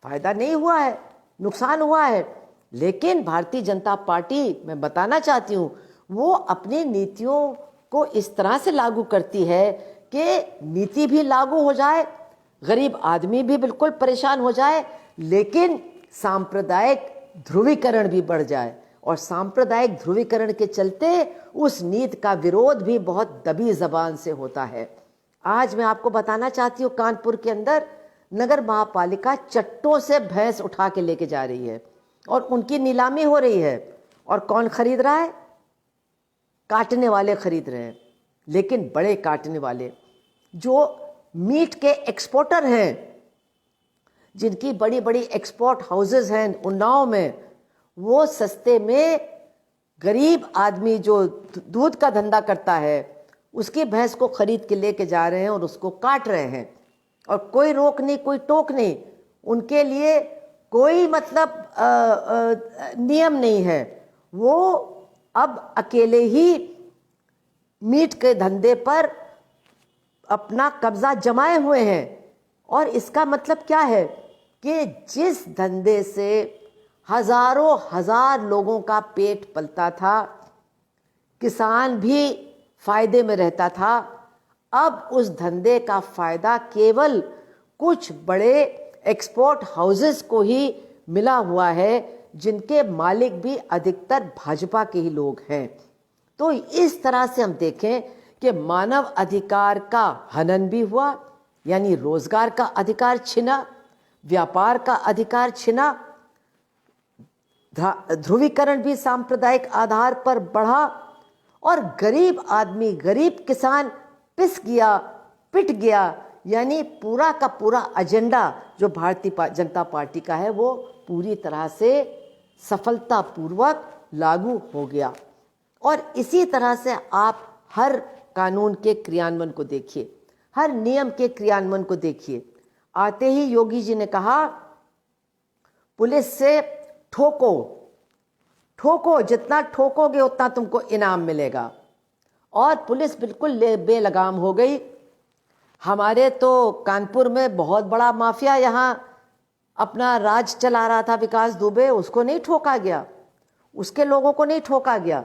फायदा नहीं हुआ है, नुकसान हुआ है। लेकिन भारतीय जनता पार्टी, मैं बताना चाहती हूँ, वो अपनी नीतियों को इस तरह से लागू करती है कि नीति भी लागू हो जाए, गरीब आदमी भी बिल्कुल परेशान हो जाए, लेकिन सांप्रदायिक ध्रुवीकरण भी बढ़ जाए। और सांप्रदायिक ध्रुवीकरण के चलते उस नीति का विरोध भी बहुत दबी जबान से होता है। आज मैं आपको बताना चाहती हूँ, कानपुर के अंदर नगर महापालिका चट्टों से भैंस उठा के लेके जा रही है और उनकी नीलामी हो रही है। और कौन खरीद रहा है? काटने वाले खरीद रहे हैं। लेकिन बड़े काटने वाले जो मीट के एक्सपोर्टर हैं, जिनकी बड़ी बड़ी एक्सपोर्ट हाउसेस हैं उन्नाव में, वो सस्ते में गरीब आदमी जो दूध का धंधा करता है उसकी भैंस को खरीद के लेके जा रहे हैं और उसको काट रहे हैं। और कोई रोक नहीं, कोई टोक नहीं, उनके लिए कोई मतलब नियम नहीं है। वो अब अकेले ही मीट के धंधे पर अपना कब्जा जमाए हुए हैं। और इसका मतलब क्या है कि जिस धंधे से हजारों हजार लोगों का पेट पलता था, किसान भी फायदे में रहता था, अब उस धंधे का फायदा केवल कुछ बड़े एक्सपोर्ट हाउसेस को ही मिला हुआ है, जिनके मालिक भी अधिकतर भाजपा के ही लोग हैं। तो इस तरह से हम देखें कि मानव अधिकार का हनन भी हुआ, यानी रोजगार का अधिकार छिना, व्यापार का अधिकार छिना, ध्रुवीकरण भी सांप्रदायिक आधार पर बढ़ा, और गरीब आदमी, गरीब किसान पिस गया, पिट गया। यानी पूरा का पूरा एजेंडा जो भारतीय जनता पार्टी का है वो पूरी तरह से सफलतापूर्वक लागू हो गया। और इसी तरह से आप हर कानून के क्रियान्वयन को देखिए, हर नियम के क्रियान्वयन को देखिए। आते ही योगी जी ने कहा पुलिस से ठोको, ठोको, जितना ठोकोगे उतना तुमको इनाम मिलेगा। और पुलिस बिल्कुल बेलगाम हो गई। हमारे तो कानपुर में बहुत बड़ा माफिया यहाँ अपना राज चला रहा था, विकास दुबे, उसको नहीं ठोका गया, उसके लोगों को नहीं ठोका गया।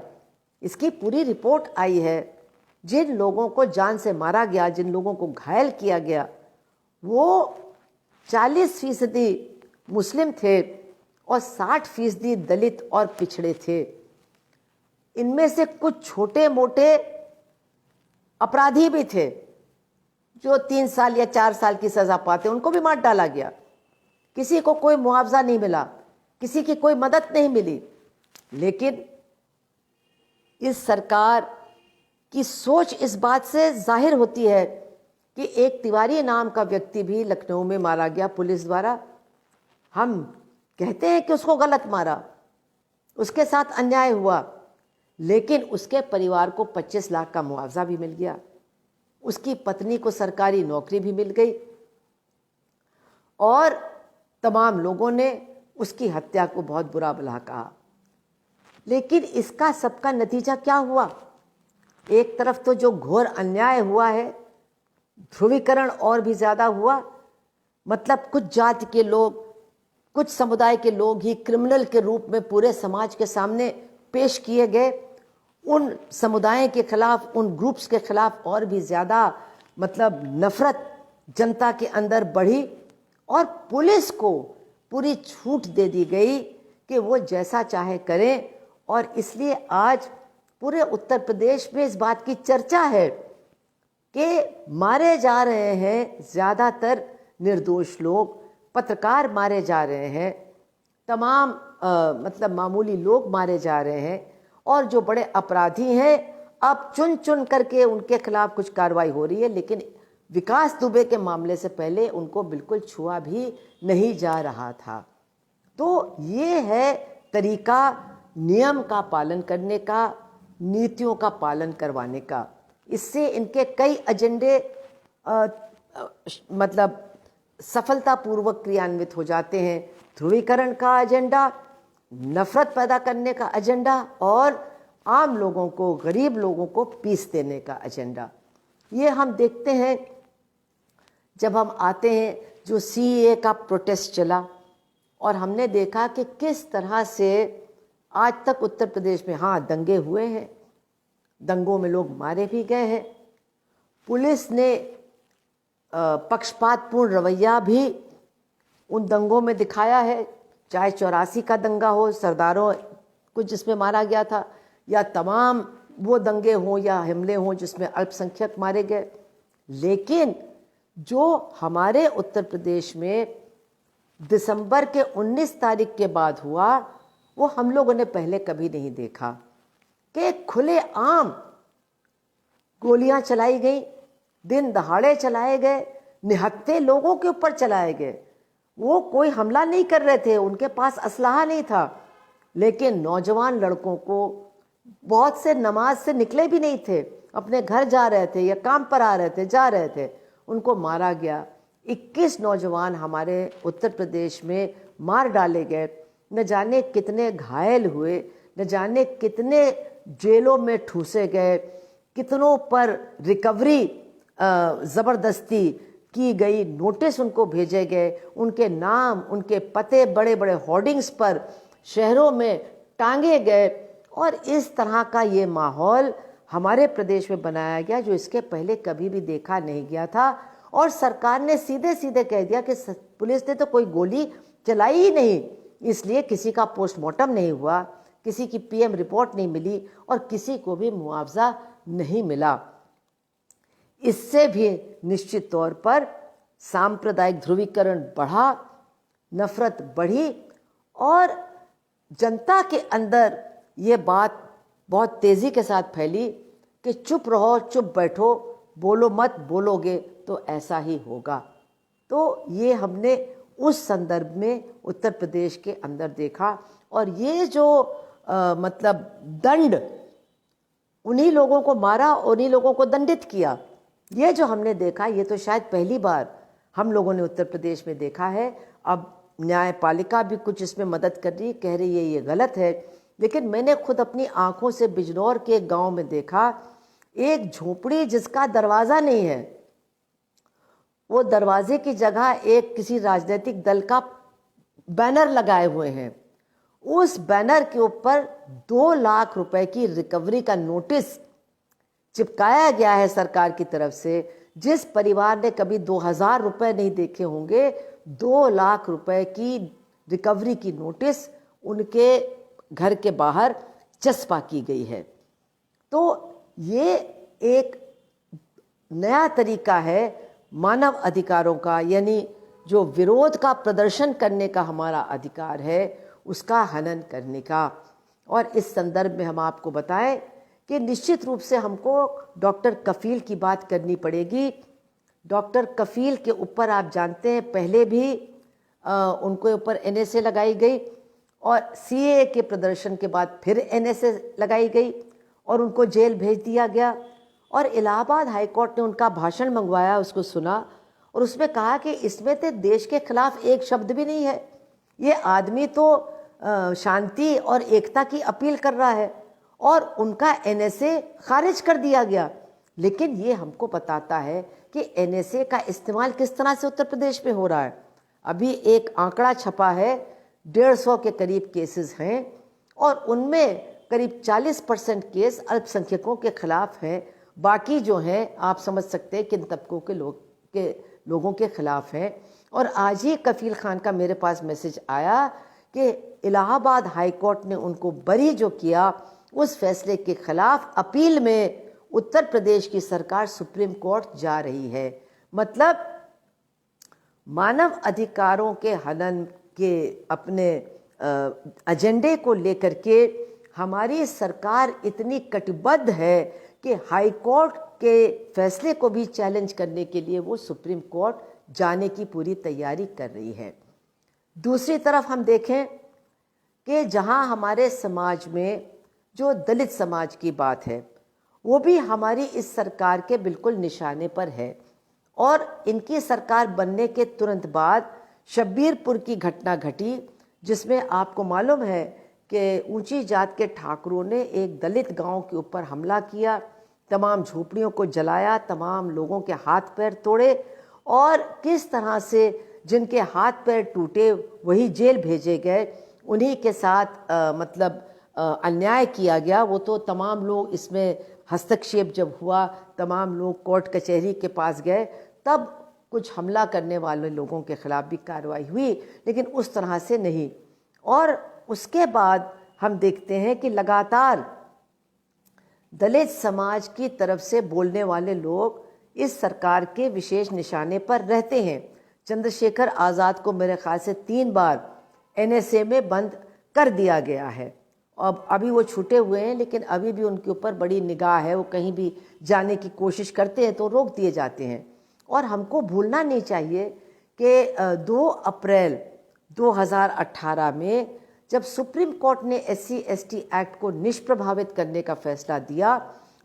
इसकी पूरी रिपोर्ट आई है। जिन लोगों को जान से मारा गया, जिन लोगों को घायल किया गया, वो 40% मुस्लिम थे और 60% दलित और पिछड़े थे। इनमें से कुछ छोटे मोटे अपराधी भी थे जो 3 साल या 4 साल की सजा पाते, उनको भी मार डाला गया। किसी को कोई मुआवजा नहीं मिला, किसी की कोई मदद नहीं मिली। लेकिन इस सरकार की सोच इस बात से जाहिर होती है कि एक तिवारी नाम का व्यक्ति भी लखनऊ में मारा गया पुलिस द्वारा। हम कहते हैं कि उसको गलत मारा, उसके साथ अन्याय हुआ, लेकिन उसके परिवार को 25 लाख का मुआवजा भी मिल गया, उसकी पत्नी को सरकारी नौकरी भी मिल गई और तमाम लोगों ने उसकी हत्या को बहुत बुरा भला कहा। लेकिन इसका सबका नतीजा क्या हुआ? एक तरफ तो जो घोर अन्याय हुआ है, ध्रुवीकरण और भी ज़्यादा हुआ। मतलब कुछ जाति के लोग, कुछ समुदाय के लोग ही क्रिमिनल के रूप में पूरे समाज के सामने पेश किए गए। उन समुदायों के खिलाफ, उन ग्रुप्स के खिलाफ और भी ज़्यादा मतलब नफरत जनता के अंदर बढ़ी और पुलिस को पूरी छूट दे दी गई कि वो जैसा चाहे करें। और इसलिए आज पूरे उत्तर प्रदेश में इस बात की चर्चा है कि मारे जा रहे हैं ज़्यादातर निर्दोष लोग, पत्रकार मारे जा रहे हैं, तमाम मतलब मामूली लोग मारे जा रहे हैं और जो बड़े अपराधी हैं अब चुन चुन करके उनके खिलाफ कुछ कार्रवाई हो रही है। लेकिन विकास दुबे के मामले से पहले उनको बिल्कुल छुआ भी नहीं जा रहा था। तो ये है तरीका नियम का पालन करने का, नीतियों का पालन करवाने का। इससे इनके कई एजेंडे मतलब सफलतापूर्वक क्रियान्वित हो जाते हैं। ध्रुवीकरण का एजेंडा, नफरत पैदा करने का एजेंडा और आम लोगों को, गरीब लोगों को पीस देने का एजेंडा। ये हम देखते हैं जब हम आते हैं, जो सीएए का प्रोटेस्ट चला और हमने देखा कि किस तरह से आज तक उत्तर प्रदेश में हाँ दंगे हुए हैं, दंगों में लोग मारे भी गए हैं। पुलिस ने पक्षपातपूर्ण रवैया भी उन दंगों में दिखाया है, चाहे 84 का दंगा हो, सरदारों को जिसमें मारा गया था, या तमाम वो दंगे हों या हमले हों जिसमें अल्पसंख्यक मारे गए। लेकिन जो हमारे उत्तर प्रदेश में दिसंबर के 19 तारीख के बाद हुआ, वो हम लोगों ने पहले कभी नहीं देखा कि खुले आम गोलियां चलाई गई, दिन दहाड़े चलाए गए, निहत्थे लोगों के ऊपर चलाए गए। वो कोई हमला नहीं कर रहे थे, उनके पास असलाहा नहीं था, लेकिन नौजवान लड़कों को, बहुत से नमाज से निकले भी नहीं थे, अपने घर जा रहे थे या काम पर आ रहे थे, जा रहे थे, उनको मारा गया। 21 नौजवान हमारे उत्तर प्रदेश में मार डाले गए, न जाने कितने घायल हुए, न जाने कितने जेलों में ठूसे गए, कितनों पर रिकवरी ज़बरदस्ती की गई, नोटिस उनको भेजे गए, उनके नाम, उनके पते बड़े बड़े होर्डिंग्स पर शहरों में टांगे गए। और इस तरह का ये माहौल हमारे प्रदेश में बनाया गया जो इसके पहले कभी भी देखा नहीं गया था। और सरकार ने सीधे सीधे कह दिया कि पुलिस ने तो कोई गोली चलाई ही नहीं, इसलिए किसी का पोस्टमार्टम नहीं हुआ, किसी की पीएम रिपोर्ट नहीं मिली और किसी को भी मुआवजा नहीं मिला। इससे भी निश्चित तौर पर सांप्रदायिक ध्रुवीकरण बढ़ा, नफरत बढ़ी और जनता के अंदर ये बात बहुत तेज़ी के साथ फैली कि चुप रहो, चुप बैठो, बोलो मत, बोलोगे तो ऐसा ही होगा। तो ये हमने उस संदर्भ में उत्तर प्रदेश के अंदर देखा। और ये जो मतलब दंड, उन्हीं लोगों को मारा, उन्हीं लोगों को दंडित किया, ये जो हमने देखा, ये तो शायद पहली बार हम लोगों ने उत्तर प्रदेश में देखा है। अब न्यायपालिका भी कुछ इसमें मदद कर रही है, कह रही है ये गलत है, लेकिन मैंने खुद अपनी आंखों से बिजनौर के गांव में देखा, एक झोपड़ी जिसका दरवाज़ा नहीं है, वो दरवाजे की जगह एक किसी राजनीतिक दल का बैनर लगाए हुए हैं। उस बैनर के ऊपर 2 लाख रुपए की रिकवरी का नोटिस चिपकाया गया है सरकार की तरफ से। जिस परिवार ने कभी 2000 रुपए नहीं देखे होंगे, 2 लाख रुपए की रिकवरी की नोटिस उनके घर के बाहर चस्पा की गई है। तो ये एक नया तरीका है मानव अधिकारों का, यानी जो विरोध का प्रदर्शन करने का हमारा अधिकार है उसका हनन करने का। और इस संदर्भ में हम आपको बताएं कि निश्चित रूप से हमको डॉक्टर कफील की बात करनी पड़ेगी। डॉक्टर कफील के ऊपर आप जानते हैं पहले भी उनके ऊपर एनएसए लगाई गई और सीएए के प्रदर्शन के बाद फिर एनएसए लगाई गई और उनको जेल भेज दिया गया। और इलाहाबाद हाई कोर्ट ने उनका भाषण मंगवाया, उसको सुना और उसमें कहा कि इसमें तो देश के खिलाफ एक शब्द भी नहीं है, ये आदमी तो शांति और एकता की अपील कर रहा है, और उनका एनएसए खारिज कर दिया गया। लेकिन ये हमको बताता है कि एनएसए का इस्तेमाल किस तरह से उत्तर प्रदेश में हो रहा है। अभी एक आंकड़ा छपा है, 150 के करीब केसेस हैं और उनमें करीब 40% केस अल्पसंख्यकों के खिलाफ हैं। बाकी जो हैं आप समझ सकते हैं किन तबकों के लोगों के खिलाफ हैं। और आज ही कफील खान का मेरे पास मैसेज आया कि इलाहाबाद हाई कोर्ट ने उनको बरी जो किया, उस फैसले के खिलाफ अपील में उत्तर प्रदेश की सरकार सुप्रीम कोर्ट जा रही है। मतलब मानव अधिकारों के हनन के अपने एजेंडे को लेकर के हमारी सरकार इतनी कटिबद्ध है कि हाई कोर्ट के फैसले को भी चैलेंज करने के लिए वो सुप्रीम कोर्ट जाने की पूरी तैयारी कर रही है। दूसरी तरफ हम देखें कि जहां हमारे समाज में जो दलित समाज की बात है वो भी हमारी इस सरकार के बिल्कुल निशाने पर है। और इनकी सरकार बनने के तुरंत बाद शब्बीरपुर की घटना घटी, जिसमें आपको मालूम है कि ऊंची जात के ठाकुरों ने एक दलित गांव के ऊपर हमला किया, तमाम झोपड़ियों को जलाया, तमाम लोगों के हाथ पैर तोड़े और किस तरह से जिनके हाथ पैर टूटे वही जेल भेजे गए, उन्हीं के साथ अन्याय किया गया। वो तो तमाम लोग इसमें हस्तक्षेप जब हुआ, तमाम लोग कोर्ट कचहरी के पास गए, तब कुछ हमला करने वाले लोगों के खिलाफ भी कार्रवाई हुई, लेकिन उस तरह से नहीं। और उसके बाद हम देखते हैं कि लगातार दलित समाज की तरफ से बोलने वाले लोग इस सरकार के विशेष निशाने पर रहते हैं। चंद्रशेखर आज़ाद को मेरे ख्याल से 3 बार एनएसए में बंद कर दिया गया है। अब अभी वो छूटे हुए हैं, लेकिन अभी भी उनके ऊपर बड़ी निगाह है, वो कहीं भी जाने की कोशिश करते हैं तो रोक दिए जाते हैं। और हमको भूलना नहीं चाहिए कि 2 अप्रैल 2018 में जब सुप्रीम कोर्ट ने SC/ST एक्ट को निष्प्रभावित करने का फैसला दिया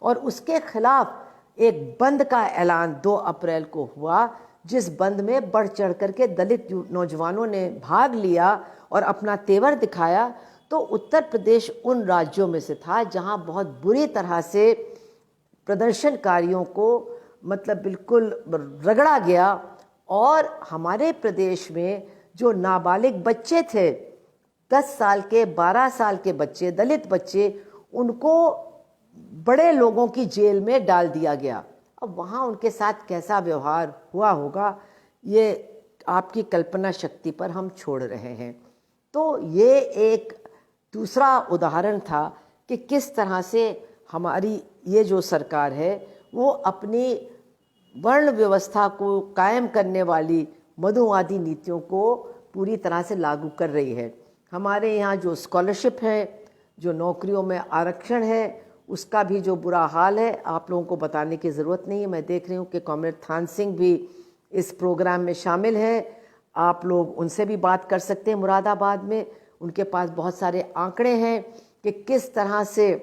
और उसके खिलाफ एक बंद का ऐलान 2 अप्रैल को हुआ, जिस बंद में बढ़ चढ़ करके दलित नौजवानों ने भाग लिया और अपना तेवर दिखाया, तो उत्तर प्रदेश उन राज्यों में से था जहां बहुत बुरी तरह से प्रदर्शनकारियों को बिल्कुल रगड़ा गया। और हमारे प्रदेश में जो नाबालिग बच्चे थे, 10 साल के 12 साल के बच्चे, दलित बच्चे, उनको बड़े लोगों की जेल में डाल दिया गया। अब वहाँ उनके साथ कैसा व्यवहार हुआ होगा, ये आपकी कल्पना शक्ति पर हम छोड़ रहे हैं। तो ये एक दूसरा उदाहरण था कि किस तरह से हमारी ये जो सरकार है वो अपनी वर्ण व्यवस्था को कायम करने वाली मधुवादी नीतियों को पूरी तरह से लागू कर रही है। हमारे यहाँ जो स्कॉलरशिप है, जो नौकरियों में आरक्षण है, उसका भी जो बुरा हाल है आप लोगों को बताने की ज़रूरत नहीं है। मैं देख रही हूँ कि कॉमरेड थान सिंह भी इस प्रोग्राम में शामिल हैं, आप लोग उनसे भी बात कर सकते हैं मुरादाबाद में। उनके पास बहुत सारे आंकड़े हैं कि किस तरह से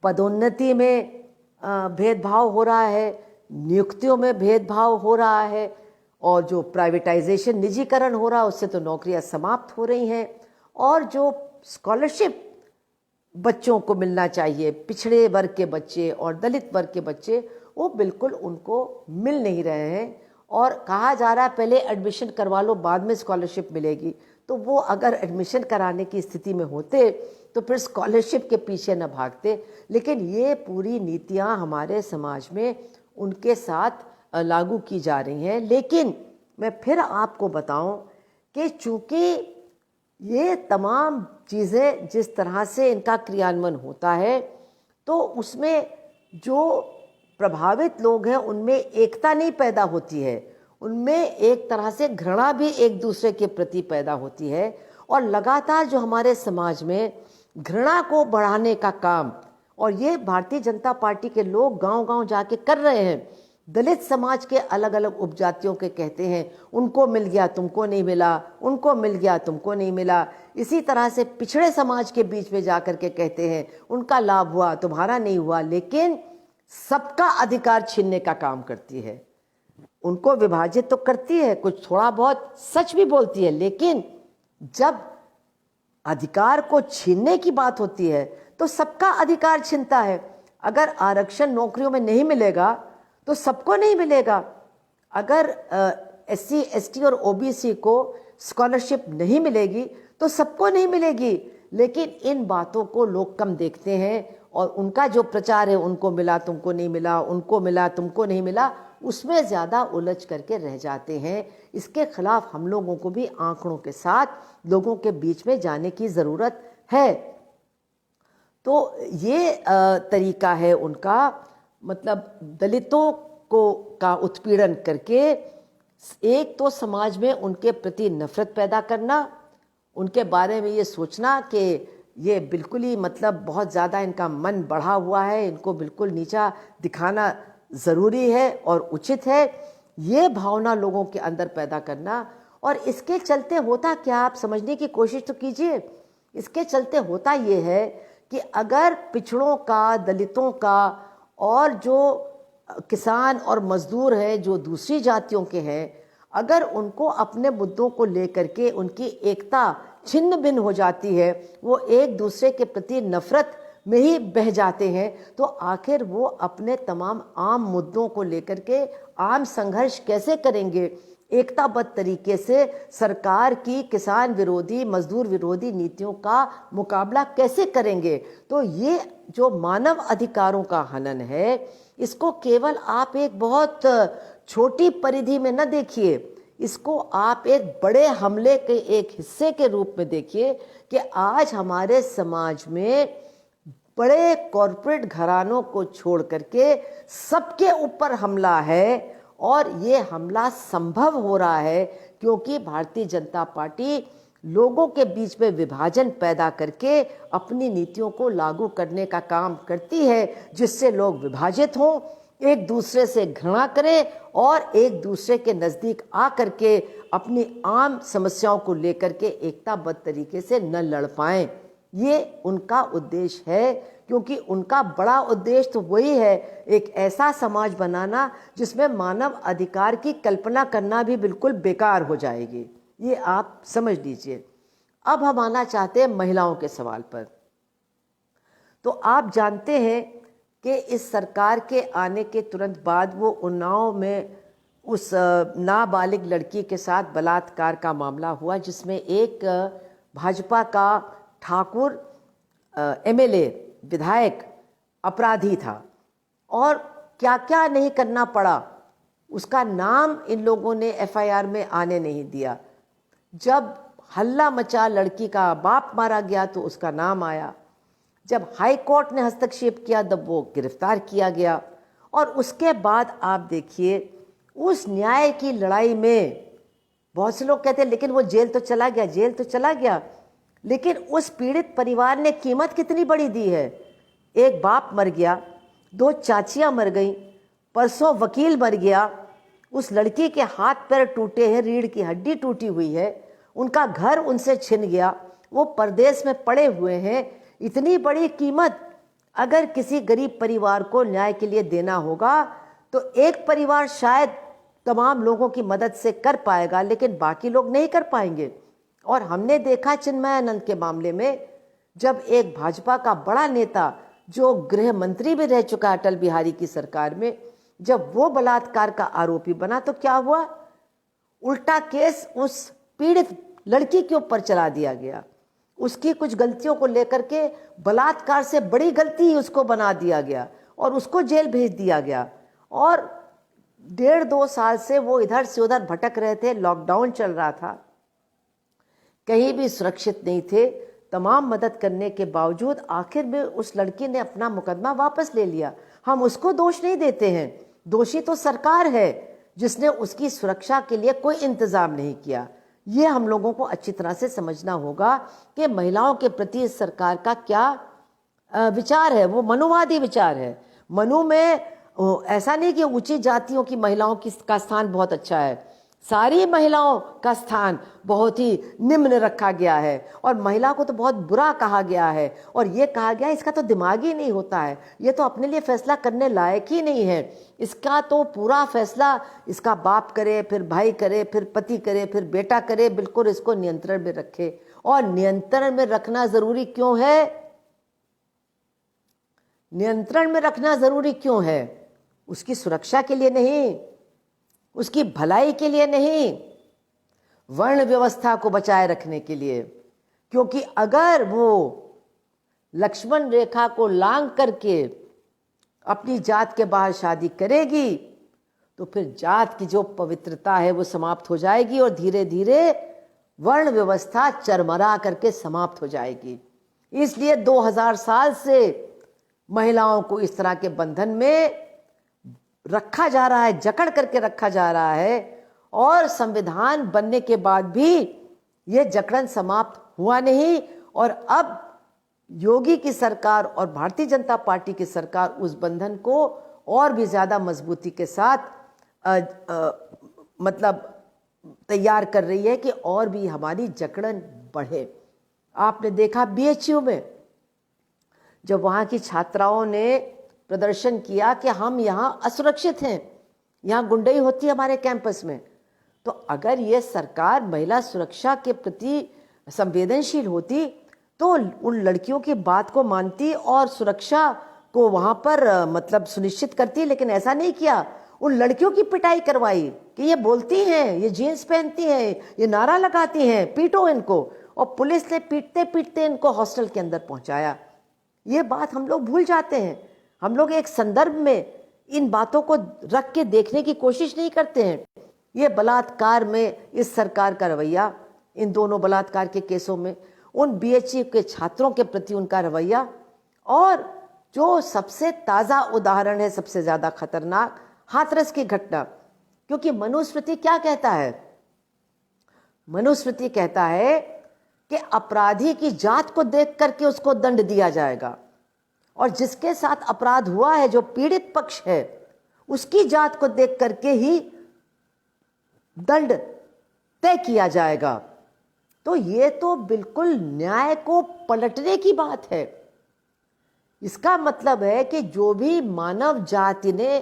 पदोन्नति में भेदभाव हो रहा है, नियुक्तियों में भेदभाव हो रहा है, और जो प्राइवेटाइजेशन, निजीकरण हो रहा है, उससे तो नौकरियां समाप्त हो रही हैं। और जो स्कॉलरशिप बच्चों को मिलना चाहिए, पिछड़े वर्ग के बच्चे और दलित वर्ग के बच्चे, वो बिल्कुल उनको मिल नहीं रहे हैं। और कहा जा रहा है पहले एडमिशन करवा लो, बाद में स्कॉलरशिप मिलेगी। तो वो अगर एडमिशन कराने की स्थिति में होते तो फिर स्कॉलरशिप के पीछे न भागते। लेकिन ये पूरी नीतियां हमारे समाज में उनके साथ लागू की जा रही हैं। लेकिन मैं फिर आपको बताऊं कि चूंकि ये तमाम चीज़ें जिस तरह से इनका क्रियान्वयन होता है तो उसमें जो प्रभावित लोग हैं उनमें एकता नहीं पैदा होती है, उनमें एक तरह से घृणा भी एक दूसरे के प्रति पैदा होती है। और लगातार जो हमारे समाज में घृणा को बढ़ाने का काम, और ये भारतीय जनता पार्टी के लोग गांव-गांव जाके कर रहे हैं। दलित समाज के अलग अलग उपजातियों के कहते हैं उनको मिल गया तुमको नहीं मिला, उनको मिल गया तुमको नहीं मिला। इसी तरह से पिछड़े समाज के बीच में जाकर के कहते हैं उनका लाभ हुआ तुम्हारा नहीं हुआ, लेकिन सबका अधिकार छीनने का काम करती है। उनको विभाजित तो करती है, कुछ थोड़ा बहुत सच भी बोलती है, लेकिन जब अधिकार को छीनने की बात होती है तो सबका अधिकार छीनता है। अगर आरक्षण नौकरियों में नहीं मिलेगा तो सबको नहीं मिलेगा। अगर SC ST और OBC को स्कॉलरशिप नहीं मिलेगी तो सबको नहीं मिलेगी। लेकिन इन बातों को लोग कम देखते हैं और उनका जो प्रचार है उनको मिला तुमको नहीं मिला, उनको मिला तुमको नहीं मिला, उसमें ज़्यादा उलझ करके रह जाते हैं। इसके खिलाफ हम लोगों को भी आंकड़ों के साथ लोगों के बीच में जाने की ज़रूरत है। तो ये तरीका है उनका, मतलब दलितों को का उत्पीड़न करके एक तो समाज में उनके प्रति नफरत पैदा करना, उनके बारे में ये सोचना कि ये बिल्कुल ही मतलब बहुत ज़्यादा इनका मन बढ़ा हुआ है, इनको बिल्कुल नीचा दिखाना ज़रूरी है और उचित है, ये भावना लोगों के अंदर पैदा करना। और इसके चलते होता क्या, आप समझने की कोशिश तो कीजिए। इसके चलते होता ये है कि अगर पिछड़ों का, दलितों का और जो किसान और मजदूर हैं जो दूसरी जातियों के हैं, अगर उनको अपने मुद्दों को लेकर के उनकी एकता छिन्न भिन्न हो जाती है, वो एक दूसरे के प्रति नफरत में ही बह जाते हैं, तो आखिर वो अपने तमाम आम मुद्दों को लेकर के आम संघर्ष कैसे करेंगे, एकताबद्ध तरीके से सरकार की किसान विरोधी, मजदूर विरोधी नीतियों का मुकाबला कैसे करेंगे। तो ये जो मानव अधिकारों का हनन है, इसको केवल आप एक बहुत छोटी परिधि में न देखिए, इसको आप एक बड़े हमले के एक हिस्से के रूप में देखिए कि आज हमारे समाज में बड़े कॉरपोरेट घरानों को छोड़ करके सबके ऊपर हमला है। और ये हमला संभव हो रहा है क्योंकि भारतीय जनता पार्टी लोगों के बीच में विभाजन पैदा करके अपनी नीतियों को लागू करने का काम करती है, जिससे लोग विभाजित हों, एक दूसरे से घृणा करें और एक दूसरे के नज़दीक आ करके अपनी आम समस्याओं को लेकर के एकताबद्ध तरीके से न लड़ पाएं। ये उनका उद्देश्य है, क्योंकि उनका बड़ा उद्देश्य तो वही है, एक ऐसा समाज बनाना जिसमें मानव अधिकार की कल्पना करना भी बिल्कुल बेकार हो जाएगी। ये आप समझ लीजिए। अब हम आना चाहते हैं महिलाओं के सवाल पर। तो आप जानते हैं कि इस सरकार के आने के तुरंत बाद वो उन्नाव में उस नाबालिग लड़की के साथ बलात्कार का मामला हुआ, जिसमें एक भाजपा का ठाकुर MLA विधायक अपराधी था और क्या क्या नहीं करना पड़ा, उसका नाम इन लोगों ने FIR में आने नहीं दिया। जब हल्ला मचा, लड़की का बाप मारा गया तो उसका नाम आया। जब हाई कोर्ट ने हस्तक्षेप किया तब वो गिरफ्तार किया गया। और उसके बाद आप देखिए उस न्याय की लड़ाई में बहुत से लोग कहते हैं लेकिन वो जेल तो चला गया, जेल तो चला गया, लेकिन उस पीड़ित परिवार ने कीमत कितनी बड़ी दी है। एक बाप मर गया, 2 चाचियां मर गईं, परसों वकील मर गया, उस लड़की के हाथ पैर टूटे हैं, रीढ़ की हड्डी टूटी हुई है, उनका घर उनसे छिन गया, वो परदेश में पड़े हुए हैं। इतनी बड़ी कीमत अगर किसी गरीब परिवार को न्याय के लिए देना होगा तो एक परिवार शायद तमाम लोगों की मदद से कर पाएगा, लेकिन बाकी लोग नहीं कर पाएंगे। और हमने देखा चिन्मयानंद के मामले में, जब एक भाजपा का बड़ा नेता जो गृह मंत्री भी रह चुका अटल बिहारी की सरकार में, जब वो बलात्कार का आरोपी बना तो क्या हुआ, उल्टा केस उस पीड़ित लड़की के ऊपर चला दिया गया। उसकी कुछ गलतियों को लेकर के बलात्कार से बड़ी गलती ही उसको बना दिया गया और उसको जेल भेज दिया गया। और 1.5-2 साल से वो इधर से उधर भटक रहे थे, लॉकडाउन चल रहा था, कहीं भी सुरक्षित नहीं थे। तमाम मदद करने के बावजूद आखिर में उस लड़की ने अपना मुकदमा वापस ले लिया। हम उसको दोष नहीं देते हैं, दोषी तो सरकार है जिसने उसकी सुरक्षा के लिए कोई इंतजाम नहीं किया। ये हम लोगों को अच्छी तरह से समझना होगा कि महिलाओं के प्रति इस सरकार का क्या विचार है। वो मनुवादी विचार है। मनु में ऐसा नहीं कि ऊंची जातियों की महिलाओं का स्थान बहुत अच्छा है, सारी महिलाओं का स्थान बहुत ही निम्न रखा गया है और महिला को तो बहुत बुरा कहा गया है और ये कहा गया है इसका तो दिमाग ही नहीं होता है, ये तो अपने लिए फैसला करने लायक ही नहीं है, इसका तो पूरा फैसला इसका बाप करे, फिर भाई करे, फिर पति करे, फिर बेटा करे, बिल्कुल इसको नियंत्रण में रखे। और नियंत्रण में रखना जरूरी क्यों है? नियंत्रण में रखना जरूरी क्यों है? उसकी सुरक्षा के लिए नहीं, उसकी भलाई के लिए नहीं, वर्ण व्यवस्था को बचाए रखने के लिए। क्योंकि अगर वो लक्ष्मण रेखा को लांघ करके अपनी जात के बाहर शादी करेगी तो फिर जात की जो पवित्रता है वो समाप्त हो जाएगी और धीरे धीरे वर्ण व्यवस्था चरमरा करके समाप्त हो जाएगी। इसलिए 2000 साल से महिलाओं को इस तरह के बंधन में रखा जा रहा है, जकड़ करके रखा जा रहा है और संविधान बनने के बाद भी यह जकड़न समाप्त हुआ नहीं। और अब योगी की सरकार और भारतीय जनता पार्टी की सरकार उस बंधन को और भी ज्यादा मजबूती के साथ मतलब तैयार कर रही है कि और भी हमारी जकड़न बढ़े। आपने देखा बीएचयू में जब वहां की छात्राओं ने प्रदर्शन किया कि हम यहाँ असुरक्षित हैं, यहाँ गुंडई होती है हमारे कैंपस में, तो अगर ये सरकार महिला सुरक्षा के प्रति संवेदनशील होती तो उन लड़कियों की बात को मानती और सुरक्षा को वहाँ पर मतलब सुनिश्चित करती। लेकिन ऐसा नहीं किया, उन लड़कियों की पिटाई करवाई कि ये बोलती हैं, ये जीन्स पहनती हैं, ये नारा लगाती हैं, पीटो इनको। और पुलिस ने पीटते पीटते इनको हॉस्टल के अंदर पहुँचाया। ये बात हम लोग भूल जाते हैं। हम लोग एक संदर्भ में इन बातों को रख के देखने की कोशिश नहीं करते हैं। ये बलात्कार में इस सरकार का रवैया, इन दोनों बलात्कार के केसों में उन बीएचयू के छात्रों के प्रति उनका रवैया, और जो सबसे ताज़ा उदाहरण है सबसे ज़्यादा खतरनाक, हाथरस की घटना। क्योंकि मनुस्मृति क्या कहता है? मनुस्मृति कहता है कि अपराधी की जात को देख करके उसको दंड दिया जाएगा और जिसके साथ अपराध हुआ है, जो पीड़ित पक्ष है, उसकी जात को देख करके ही दंड तय किया जाएगा। तो ये तो बिल्कुल न्याय को पलटने की बात है। इसका मतलब है कि जो भी मानव जाति ने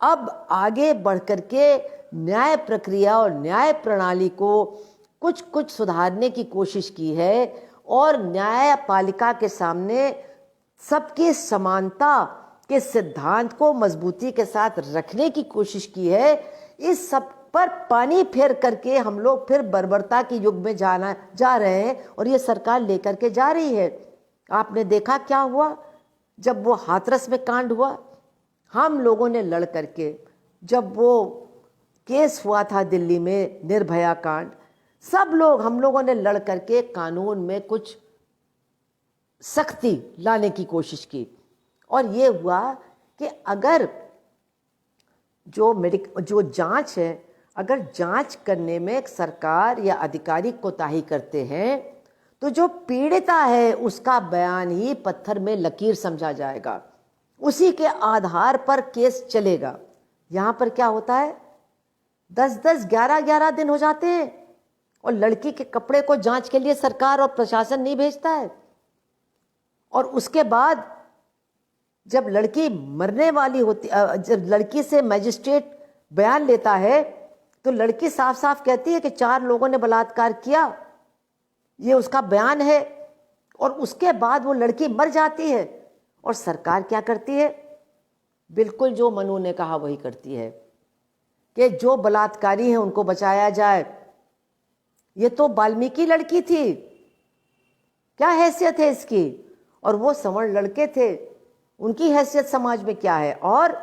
अब आगे बढ़ करके न्याय प्रक्रिया और न्याय प्रणाली को कुछ कुछ सुधारने की कोशिश की है और न्यायपालिका के सामने सबकी समानता के सिद्धांत को मजबूती के साथ रखने की कोशिश की है, इस सब पर पानी फेर करके हम लोग फिर बर्बरता के युग में जा रहे हैं और ये सरकार लेकर के जा रही है। आपने देखा क्या हुआ जब वो हाथरस में कांड हुआ? हम लोगों ने लड़ करके, जब वो केस हुआ था दिल्ली में निर्भया कांड, सब लोग हम लोगों ने लड़ करके कानून में कुछ सख्ती लाने की कोशिश की और ये हुआ कि अगर जो जांच है, अगर जांच करने में सरकार या अधिकारी कोताही करते हैं तो जो पीड़िता है उसका बयान ही पत्थर में लकीर समझा जाएगा, उसी के आधार पर केस चलेगा। यहाँ पर क्या होता है, 10-10, 11-11 दिन हो जाते हैं और लड़की के कपड़े को जांच के लिए सरकार और प्रशासन नहीं भेजता है। और उसके बाद जब लड़की मरने वाली होती, जब लड़की से मजिस्ट्रेट बयान लेता है तो लड़की साफ साफ कहती है कि 4 लोगों ने बलात्कार किया, ये उसका बयान है। और उसके बाद वो लड़की मर जाती है और सरकार क्या करती है? बिल्कुल जो मनु ने कहा वही करती है कि जो बलात्कारी हैं उनको बचाया जाए। ये तो वाल्मीकि लड़की थी, क्या हैसियत है इसकी? और वो सवर्ण लड़के थे, उनकी हैसियत समाज में क्या है? और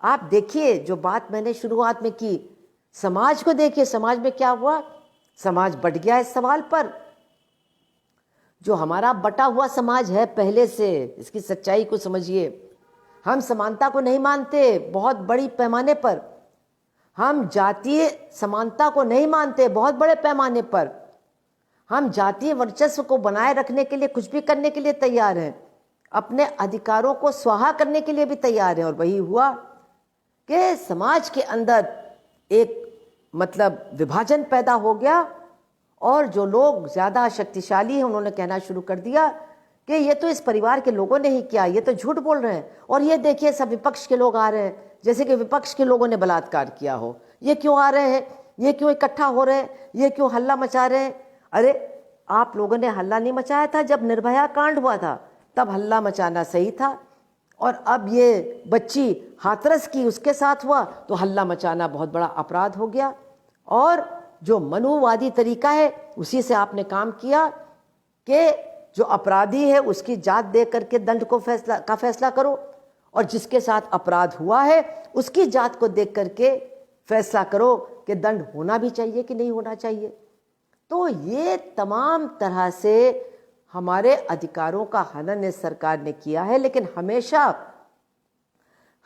आप देखिए जो बात मैंने शुरुआत में की, समाज को देखिए, समाज में क्या हुआ? समाज बढ़ गया इस सवाल पर जो हमारा बटा हुआ समाज है पहले से, इसकी सच्चाई को समझिए। हम समानता को नहीं मानते बहुत बड़ी पैमाने पर, हम जातीय समानता को नहीं मानते बहुत बड़े पैमाने पर, हम जातीय वर्चस्व को बनाए रखने के लिए कुछ भी करने के लिए तैयार हैं, अपने अधिकारों को स्वाहा करने के लिए भी तैयार हैं। और वही हुआ कि समाज के अंदर एक मतलब विभाजन पैदा हो गया, और जो लोग ज़्यादा शक्तिशाली हैं उन्होंने कहना शुरू कर दिया कि ये तो इस परिवार के लोगों ने ही किया, ये तो झूठ बोल रहे हैं, और ये देखिए सब विपक्ष के लोग आ रहे हैं, जैसे कि विपक्ष के लोगों ने बलात्कार किया हो। ये क्यों आ रहे हैं, ये क्यों इकट्ठा हो रहे हैं, ये क्यों हल्ला मचा रहे हैं? अरे आप लोगों ने हल्ला नहीं मचाया था जब निर्भया कांड हुआ था, तब हल्ला मचाना सही था, और अब ये बच्ची हाथरस की उसके साथ हुआ तो हल्ला मचाना बहुत बड़ा अपराध हो गया। और जो मनुवादी तरीका है उसी से आपने काम किया कि जो अपराधी है उसकी जात दे करके दंड को फैसला करो, और जिसके साथ अपराध हुआ है उसकी जात को देख करके फैसला करो कि दंड होना भी चाहिए कि नहीं होना चाहिए। तो ये तमाम तरह से हमारे अधिकारों का हनन इस सरकार ने किया है, लेकिन हमेशा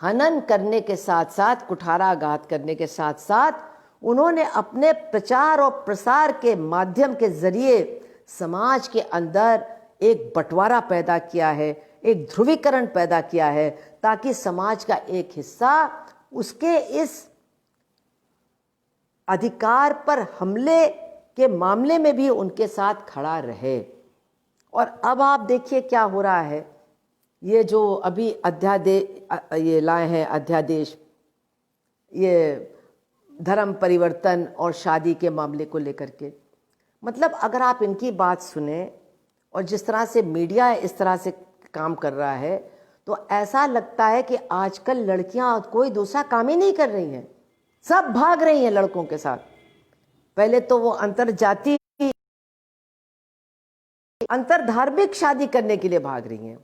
हनन करने के साथ साथ, कुठाराघात करने के साथ साथ उन्होंने अपने प्रचार और प्रसार के माध्यम के जरिए समाज के अंदर एक बंटवारा पैदा किया है, एक ध्रुवीकरण पैदा किया है, ताकि समाज का एक हिस्सा उसके इस अधिकार पर हमले के मामले में भी उनके साथ खड़ा रहे। और अब आप देखिए क्या हो रहा है, ये जो अभी ये लाए हैं अध्यादेश, ये धर्म परिवर्तन और शादी के मामले को लेकर के, मतलब अगर आप इनकी बात सुने और जिस तरह से मीडिया इस तरह से काम कर रहा है, तो ऐसा लगता है कि आजकल लड़कियां कोई दूसरा काम ही नहीं कर रही हैं, सब भाग रही हैं लड़कों के साथ। पहले तो वो अंतरजातीय अंतरधार्मिक शादी करने के लिए भाग रही हैं,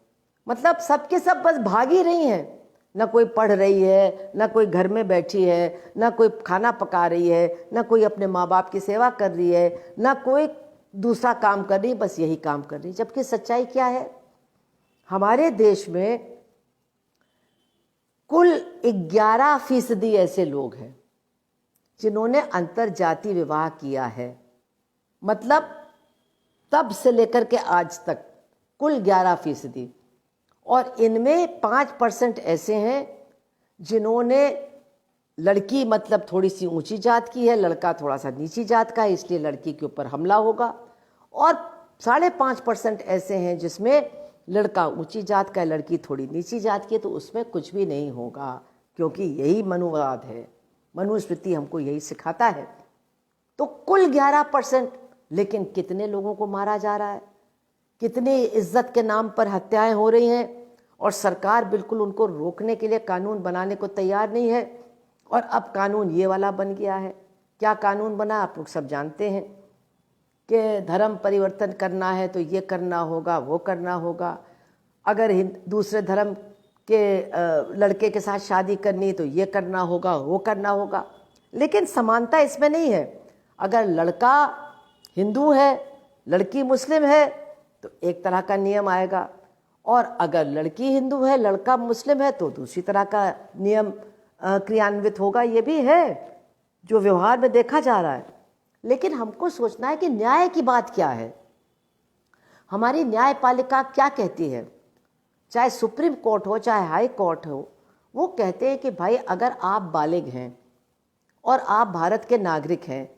मतलब सबके सब बस भाग ही रही हैं। ना कोई पढ़ रही है, ना कोई घर में बैठी है, ना कोई खाना पका रही है, ना कोई अपने माँ बाप की सेवा कर रही है, ना कोई दूसरा काम कर रही, बस यही काम कर रही। जबकि सच्चाई क्या है, हमारे देश में कुल 11% ऐसे लोग हैं जिन्होंने अंतरजातीय विवाह किया है, मतलब तब से लेकर के आज तक कुल 11%। और इनमें 5% ऐसे हैं जिन्होंने, लड़की मतलब थोड़ी सी ऊंची जात की है, लड़का थोड़ा सा नीची जात का है, इसलिए लड़की के ऊपर हमला होगा। और 5.5% ऐसे हैं जिसमें लड़का ऊंची जात का है, लड़की थोड़ी नीची जात की है, तो उसमें कुछ भी नहीं होगा, क्योंकि यही मनुवाद है, मनुस्मृति हमको यही सिखाता है। तो कुल 11%, लेकिन कितने लोगों को मारा जा रहा है, कितनी इज्जत के नाम पर हत्याएं हो रही हैं, और सरकार बिल्कुल उनको रोकने के लिए कानून बनाने को तैयार नहीं है। और अब कानून ये वाला बन गया है। क्या कानून बना, आप लोग सब जानते हैं कि धर्म परिवर्तन करना है तो ये करना होगा, वो करना होगा, अगर दूसरे धर्म के लड़के के साथ शादी करनी तो ये करना होगा, वो करना होगा। लेकिन समानता इसमें नहीं है। अगर लड़का हिंदू है, लड़की मुस्लिम है, तो एक तरह का नियम आएगा, और अगर लड़की हिंदू है, लड़का मुस्लिम है, तो दूसरी तरह का नियम क्रियान्वित होगा। ये भी है जो व्यवहार में देखा जा रहा है। लेकिन हमको सोचना है कि न्याय की बात क्या है, हमारी न्यायपालिका क्या कहती है, चाहे सुप्रीम कोर्ट हो चाहे हाई कोर्ट हो। वो कहते हैं कि भाई अगर आप बालिग हैं और आप भारत के नागरिक हैं,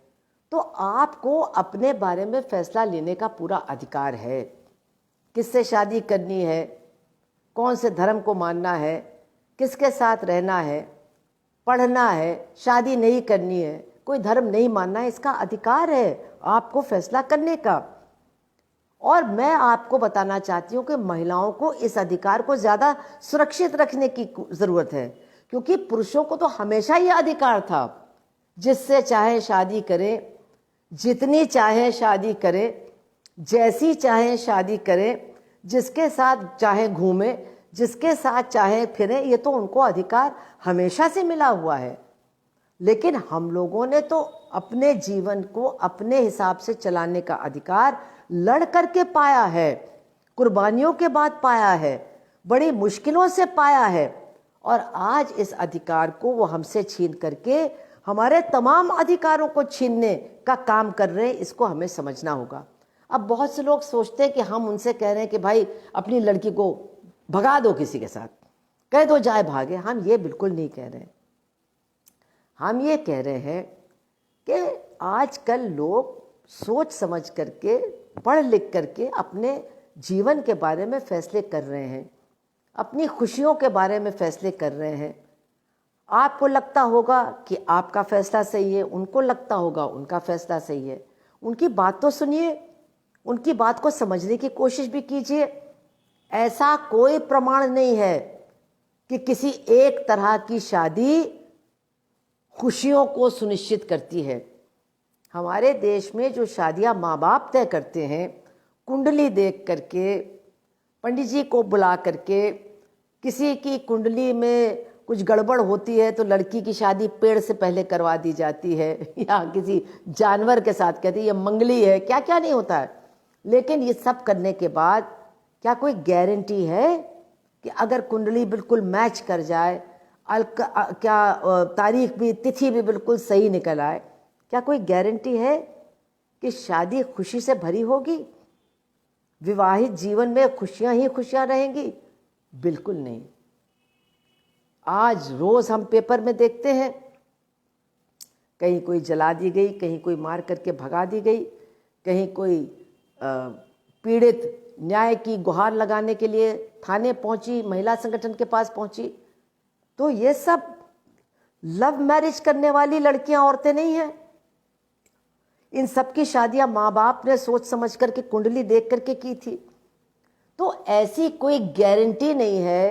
तो आपको अपने बारे में फैसला लेने का पूरा अधिकार है। किससे शादी करनी है, कौन से धर्म को मानना है, किसके साथ रहना है, पढ़ना है, शादी नहीं करनी है, कोई धर्म नहीं मानना है, इसका अधिकार है आपको फैसला करने का। और मैं आपको बताना चाहती हूँ कि महिलाओं को इस अधिकार को ज़्यादा सुरक्षित रखने की ज़रूरत है, क्योंकि पुरुषों को तो हमेशा ये अधिकार था, जिससे चाहे शादी करें, जितनी चाहे शादी करें, जैसी चाहे शादी करें, जिसके साथ चाहे घूमें, जिसके साथ चाहे फिरें, ये तो उनको अधिकार हमेशा से मिला हुआ है। लेकिन हम लोगों ने तो अपने जीवन को अपने हिसाब से चलाने का अधिकार लड़ करके पाया है, कुर्बानियों के बाद पाया है, बड़ी मुश्किलों से पाया है, और आज इस अधिकार को वो हमसे छीन करके हमारे तमाम अधिकारों को छीनने का काम कर रहे हैं। इसको हमें समझना होगा। अब बहुत से लोग सोचते हैं कि हम उनसे कह रहे हैं कि भाई अपनी लड़की को भगा दो, किसी के साथ कह दो जाए भागे। हम ये बिल्कुल नहीं कह रहे हैं। हम ये कह रहे हैं कि आजकल लोग सोच समझ करके, पढ़ लिख करके अपने जीवन के बारे में फैसले कर रहे हैं, अपनी खुशियों के बारे में फैसले कर रहे हैं। आपको लगता होगा कि आपका फैसला सही है, उनको लगता होगा उनका फैसला सही है। उनकी बात तो सुनिए, उनकी बात को समझने की कोशिश भी कीजिए। ऐसा कोई प्रमाण नहीं है कि किसी एक तरह की शादी खुशियों को सुनिश्चित करती है। हमारे देश में जो शादियां माँ बाप तय करते हैं, कुंडली देख करके, पंडित जी को बुला करके, किसी की कुंडली में कुछ गड़बड़ होती है तो लड़की की शादी पेड़ से पहले करवा दी जाती है, या किसी जानवर के साथ, कहती है ये मंगली है, क्या क्या नहीं होता है। लेकिन ये सब करने के बाद क्या कोई गारंटी है कि अगर कुंडली बिल्कुल मैच कर जाए, क्या तारीख भी, तिथि भी बिल्कुल सही निकल आए, क्या कोई गारंटी है कि शादी खुशी से भरी होगी, विवाहित जीवन में खुशियां ही खुशियां रहेंगी? बिल्कुल नहीं। आज रोज हम पेपर में देखते हैं, कहीं कोई जला दी गई, कहीं कोई मार करके भगा दी गई, कहीं कोई पीड़ित न्याय की गुहार लगाने के लिए थाने पहुंची, महिला संगठन के पास पहुंची। तो ये सब लव मैरिज करने वाली लड़कियां, औरतें नहीं हैं। इन सब की शादियां माँ बाप ने सोच समझ करके, कुंडली देख करके की थी। तो ऐसी कोई गारंटी नहीं है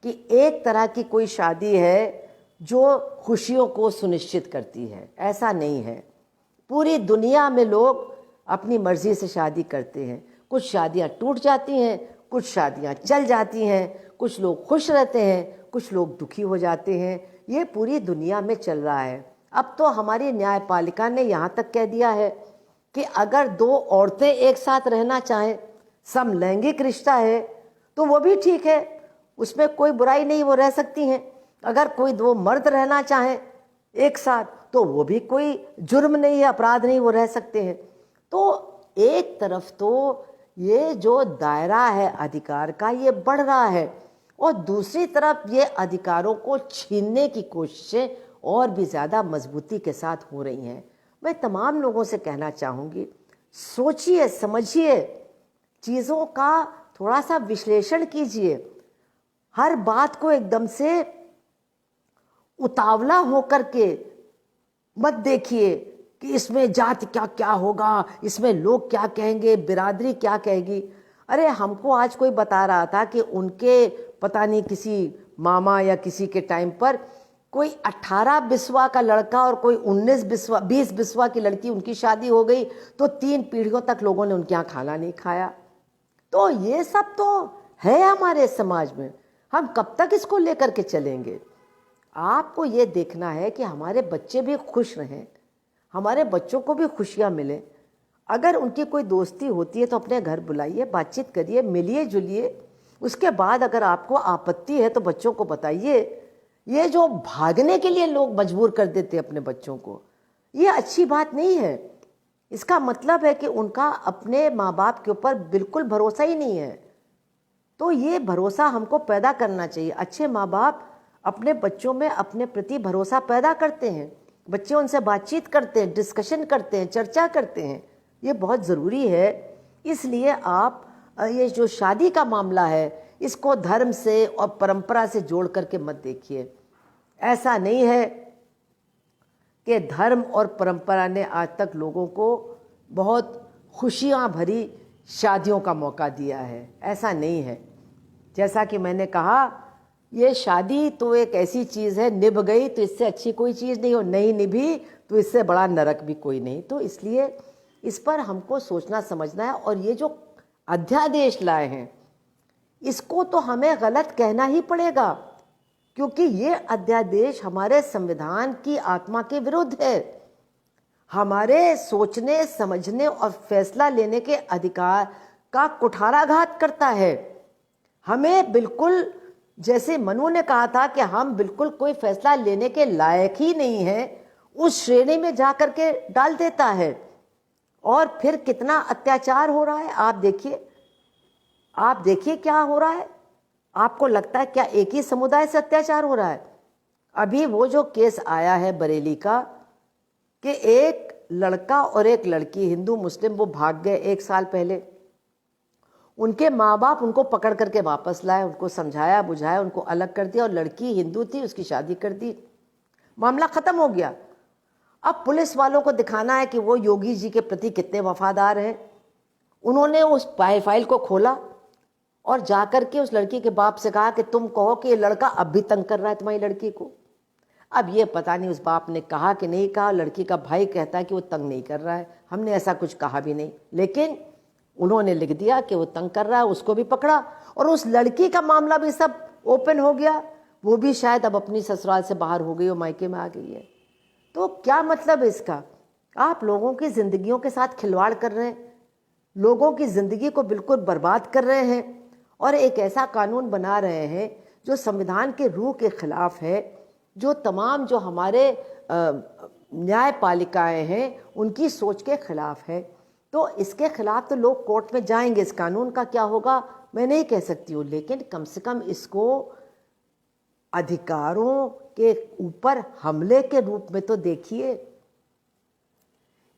कि एक तरह की कोई शादी है जो खुशियों को सुनिश्चित करती है। ऐसा नहीं है। पूरी दुनिया में लोग अपनी मर्जी से शादी करते हैं। कुछ शादियां टूट जाती हैं, कुछ शादियां चल जाती हैं, कुछ लोग खुश रहते हैं, कुछ लोग दुखी हो जाते हैं। ये पूरी दुनिया में चल रहा है। अब तो हमारी न्यायपालिका ने यहाँ तक कह दिया है कि अगर दो औरतें एक साथ रहना चाहें, समलैंगिक रिश्ता है, तो वो भी ठीक है, उसमें कोई बुराई नहीं, वो रह सकती हैं। अगर कोई दो मर्द रहना चाहें एक साथ, तो वो भी कोई जुर्म नहीं है, अपराध नहीं, वो रह सकते हैं। तो एक तरफ तो ये जो दायरा है अधिकार का, ये बढ़ रहा है, और दूसरी तरफ ये अधिकारों को छीनने की कोशिशें और भी ज़्यादा मजबूती के साथ हो रही हैं। मैं तमाम लोगों से कहना चाहूँगी, सोचिए, समझिए, चीज़ों का थोड़ा सा विश्लेषण कीजिए। हर बात को एकदम से उतावला होकर के मत देखिए कि इसमें जाति क्या क्या होगा, इसमें लोग क्या कहेंगे, बिरादरी क्या कहेगी। अरे हमको आज कोई बता रहा था कि उनके पता नहीं किसी मामा या किसी के टाइम पर कोई 18 बिस्वा का लड़का और कोई 20 बिस्वा की लड़की, उनकी शादी हो गई तो 3 पीढ़ियों तक लोगों ने उनके यहाँ खाना नहीं खाया। तो ये सब तो है हमारे समाज में। हम कब तक इसको लेकर के चलेंगे? आपको ये देखना है कि हमारे बच्चे भी खुश रहें, हमारे बच्चों को भी खुशियाँ मिलें। अगर उनकी कोई दोस्ती होती है तो अपने घर बुलाइए, बातचीत करिए, मिलिए जुलिए। उसके बाद अगर आपको आपत्ति है तो बच्चों को बताइए। ये जो भागने के लिए लोग मजबूर कर देते हैं अपने बच्चों को, ये अच्छी बात नहीं है। इसका मतलब है कि उनका अपने माँ बाप के ऊपर बिल्कुल भरोसा ही नहीं है। तो ये भरोसा हमको पैदा करना चाहिए। अच्छे माँ बाप अपने बच्चों में अपने प्रति भरोसा पैदा करते हैं, बच्चे उनसे बातचीत करते हैं, डिस्कशन करते हैं, चर्चा करते हैं। ये बहुत ज़रूरी है। इसलिए आप ये जो शादी का मामला है, इसको धर्म से और परंपरा से जोड़ करके मत देखिए। ऐसा नहीं है कि धर्म और परंपरा ने आज तक लोगों को बहुत खुशियाँ भरी शादियों का मौका दिया है, ऐसा नहीं है। जैसा कि मैंने कहा, ये शादी तो एक ऐसी चीज़ है, निभ गई तो इससे अच्छी कोई चीज़ नहीं, और नहीं निभी तो इससे बड़ा नरक भी कोई नहीं। तो इसलिए इस पर हमको सोचना समझना है। और ये जो अध्यादेश लाए हैं, इसको तो हमें गलत कहना ही पड़ेगा। क्योंकि ये अध्यादेश हमारे संविधान की आत्मा के विरुद्ध है। हमारे सोचने, समझने और फैसला लेने के अधिकार का कुठाराघात करता है। हमें बिल्कुल, जैसे मनु ने कहा था कि हम बिल्कुल कोई फैसला लेने के लायक ही नहीं है, उस श्रेणी में जाकर के डाल देता है। और फिर कितना अत्याचार हो रहा है आप देखिए क्या हो रहा है। आपको लगता है क्या एक ही समुदाय से अत्याचार हो रहा है? अभी वो जो केस आया है बरेली का कि एक लड़का और एक लड़की, हिंदू मुस्लिम, वो भाग गए 1 साल पहले। उनके माँ बाप उनको पकड़ करके वापस लाए, उनको समझाया बुझाया, उनको अलग कर दिया, और लड़की हिंदू थी, उसकी शादी कर दी, मामला खत्म हो गया। अब पुलिस वालों को दिखाना है कि वो योगी जी के प्रति कितने वफादार हैं। उन्होंने उस फाइल को खोला और जाकर के उस लड़की के बाप से कहा कि तुम कहो कि ये लड़का अब भी तंग कर रहा है तुम्हारी लड़की को। अब ये पता नहीं उस बाप ने कहा कि नहीं कहा। लड़की का भाई कहता है कि वो तंग नहीं कर रहा है, हमने ऐसा कुछ कहा भी नहीं, लेकिन उन्होंने लिख दिया कि वो तंग कर रहा है। उसको भी पकड़ा और उस लड़की का मामला भी सब ओपन हो गया। वो भी शायद अब अपनी ससुराल से बाहर हो गई और मायके में आ गई है। तो क्या मतलब है इसका? आप लोगों की जिंदगियों के साथ खिलवाड़ कर रहे हैं, लोगों की जिंदगी को बिल्कुल बर्बाद कर रहे हैं, और एक ऐसा कानून बना रहे हैं जो संविधान के रूह के खिलाफ है, जो तमाम जो हमारे न्यायपालिकाएं हैं उनकी सोच के खिलाफ है। तो इसके खिलाफ तो लोग कोर्ट में जाएंगे। इस कानून का क्या होगा मैं नहीं कह सकती हूँ, लेकिन कम से कम इसको अधिकारों के ऊपर हमले के रूप में तो देखिए,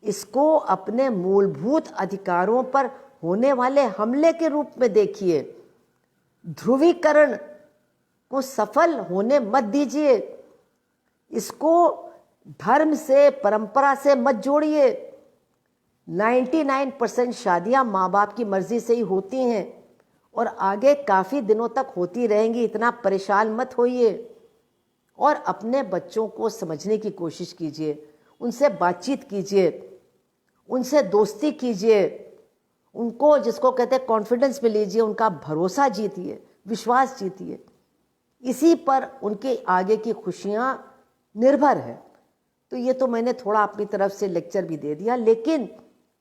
इसको अपने मूलभूत अधिकारों पर होने वाले हमले के रूप में देखिए। ध्रुवीकरण को सफल होने मत दीजिए, इसको धर्म से, परंपरा से मत जोड़िए। 99% शादियां माँ बाप की मर्जी से ही होती हैं और आगे काफ़ी दिनों तक होती रहेंगी। इतना परेशान मत होइए और अपने बच्चों को समझने की कोशिश कीजिए, उनसे बातचीत कीजिए, उनसे दोस्ती कीजिए, उनको जिसको कहते हैं कॉन्फिडेंस में लीजिए, उनका भरोसा जीतिए, विश्वास जीतिए। इसी पर उनके आगे की खुशियाँ निर्भर है। तो ये तो मैंने थोड़ा अपनी तरफ से लेक्चर भी दे दिया, लेकिन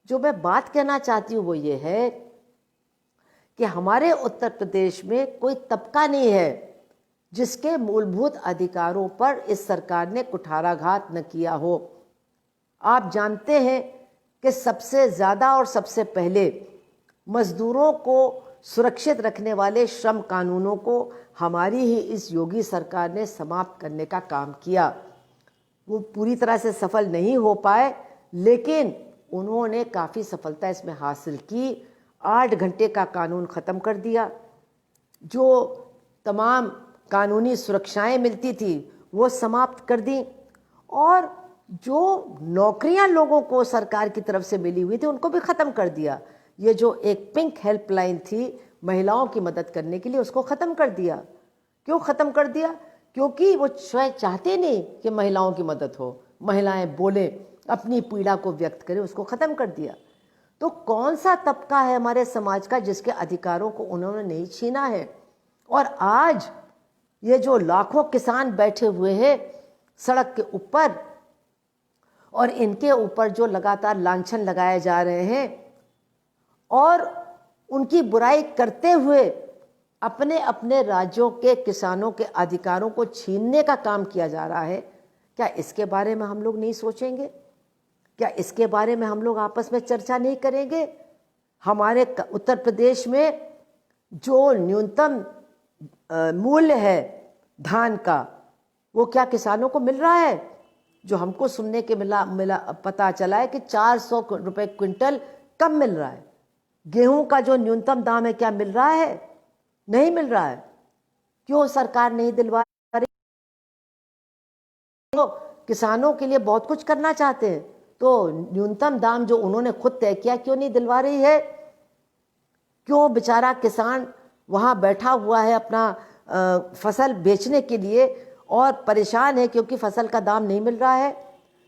जो मैं बात कहना चाहती हूँ वो ये है कि हमारे उत्तर प्रदेश में कोई तबका नहीं है जिसके मूलभूत अधिकारों पर इस सरकार ने कुठाराघात न किया हो। आप जानते हैं कि सबसे ज़्यादा और सबसे पहले मजदूरों को सुरक्षित रखने वाले श्रम कानूनों को हमारी ही इस योगी सरकार ने समाप्त करने का काम किया। वो पूरी तरह से सफल नहीं हो पाए, लेकिन उन्होंने काफ़ी सफलता इसमें हासिल की। 8 घंटे का कानून ख़त्म कर दिया, जो तमाम कानूनी सुरक्षाएं मिलती थी वो समाप्त कर दी, और जो नौकरियां लोगों को सरकार की तरफ से मिली हुई थी उनको भी ख़त्म कर दिया। ये जो एक पिंक हेल्पलाइन थी महिलाओं की मदद करने के लिए, उसको ख़त्म कर दिया। क्यों ख़त्म कर दिया? क्योंकि वो स्वयं चाहते नहीं कि महिलाओं की मदद हो, महिलाएं बोलें, अपनी पीड़ा को व्यक्त करें, उसको ख़त्म कर दिया। तो कौन सा तबका है हमारे समाज का जिसके अधिकारों को उन्होंने नहीं छीना है? और आज ये जो लाखों किसान बैठे हुए हैं सड़क के ऊपर, और इनके ऊपर जो लगातार लांछन लगाए जा रहे हैं और उनकी बुराई करते हुए अपने अपने राज्यों के किसानों के अधिकारों को छीनने का काम किया जा रहा है, क्या इसके बारे में हम लोग नहीं सोचेंगे? क्या इसके बारे में हम लोग आपस में चर्चा नहीं करेंगे? हमारे उत्तर प्रदेश में जो न्यूनतम मूल्य है धान का, वो क्या किसानों को मिल रहा है? जो हमको सुनने के मिला पता चला है कि 400 रुपये क्विंटल कम मिल रहा है। गेहूं का जो न्यूनतम दाम है क्या मिल रहा है? नहीं मिल रहा है। क्यों सरकार नहीं दिलवा रही? तो किसानों के लिए बहुत कुछ करना चाहते हैं, तो न्यूनतम दाम जो उन्होंने खुद तय किया क्यों नहीं दिलवा रही है? क्यों बेचारा किसान वहाँ बैठा हुआ है अपना फसल बेचने के लिए और परेशान है क्योंकि फसल का दाम नहीं मिल रहा है?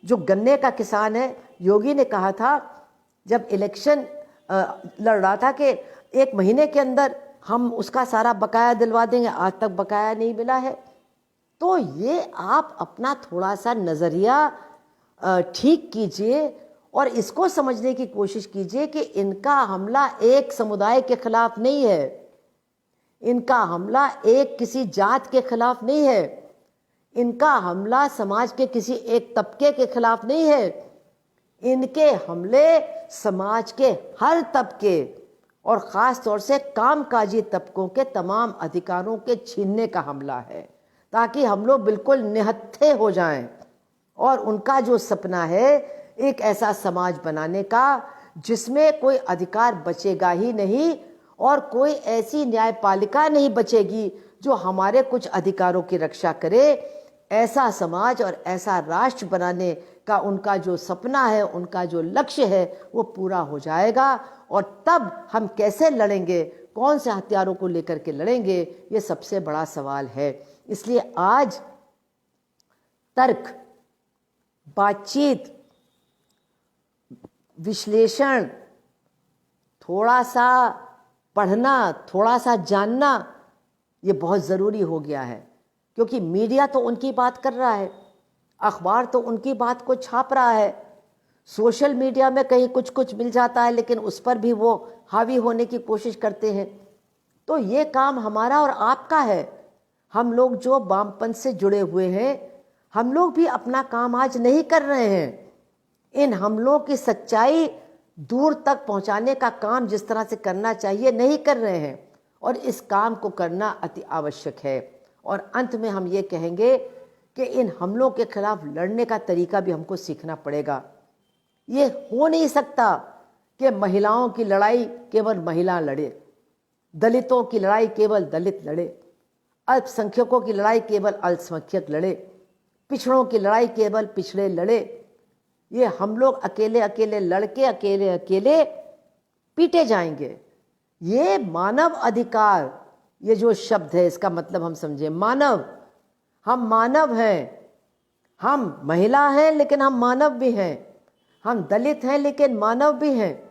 जो गन्ने का किसान है, योगी ने कहा था जब इलेक्शन लड़ रहा था कि 1 महीने के अंदर हम उसका सारा बकाया दिलवा देंगे, आज तक बकाया नहीं मिला है। तो ये आप अपना थोड़ा सा नज़रिया ठीक कीजिए और इसको समझने की कोशिश कीजिए कि इनका हमला एक समुदाय के खिलाफ नहीं है, इनका हमला एक किसी जात के खिलाफ नहीं है, इनका हमला समाज के किसी एक तबके के खिलाफ नहीं है, इनके हमले समाज के हर तबके और ख़ास तौर से कामकाजी तबकों के तमाम अधिकारों के छीनने का हमला है, ताकि हम लोग बिल्कुल निहत्थे हो जाएं और उनका जो सपना है एक ऐसा समाज बनाने का जिसमें कोई अधिकार बचेगा ही नहीं और कोई ऐसी न्यायपालिका नहीं बचेगी जो हमारे कुछ अधिकारों की रक्षा करे। ऐसा समाज और ऐसा राष्ट्र बनाने का उनका जो सपना है, उनका जो लक्ष्य है, वो पूरा हो जाएगा। और तब हम कैसे लड़ेंगे, कौन से हथियारों को लेकर के लड़ेंगे, ये सबसे बड़ा सवाल है। इसलिए आज तर्क, बातचीत, विश्लेषण, थोड़ा सा पढ़ना, थोड़ा सा जानना, ये बहुत ज़रूरी हो गया है, क्योंकि मीडिया तो उनकी बात कर रहा है, अखबार तो उनकी बात को छाप रहा है, सोशल मीडिया में कहीं कुछ कुछ मिल जाता है लेकिन उस पर भी वो हावी होने की कोशिश करते हैं। तो ये काम हमारा और आपका है। हम लोग जो वामपंथ से जुड़े हुए हैं, हम लोग भी अपना काम आज नहीं कर रहे हैं। इन हमलों की सच्चाई दूर तक पहुंचाने का काम जिस तरह से करना चाहिए नहीं कर रहे हैं, और इस काम को करना अति आवश्यक है। और अंत में हम ये कहेंगे कि इन हमलों के खिलाफ लड़ने का तरीका भी हमको सीखना पड़ेगा। ये हो नहीं सकता कि महिलाओं की लड़ाई केवल महिला लड़े, दलितों की लड़ाई केवल दलित लड़े, अल्पसंख्यकों की लड़ाई केवल अल्पसंख्यक लड़े, पिछड़ों की लड़ाई केवल पिछड़े लड़े। ये हम लोग अकेले अकेले लड़के अकेले अकेले पीटे जाएंगे। ये मानव अधिकार, ये जो शब्द है इसका मतलब हम समझे, मानव, हम मानव हैं, हम महिला हैं लेकिन हम मानव भी हैं, हम दलित हैं लेकिन मानव भी हैं,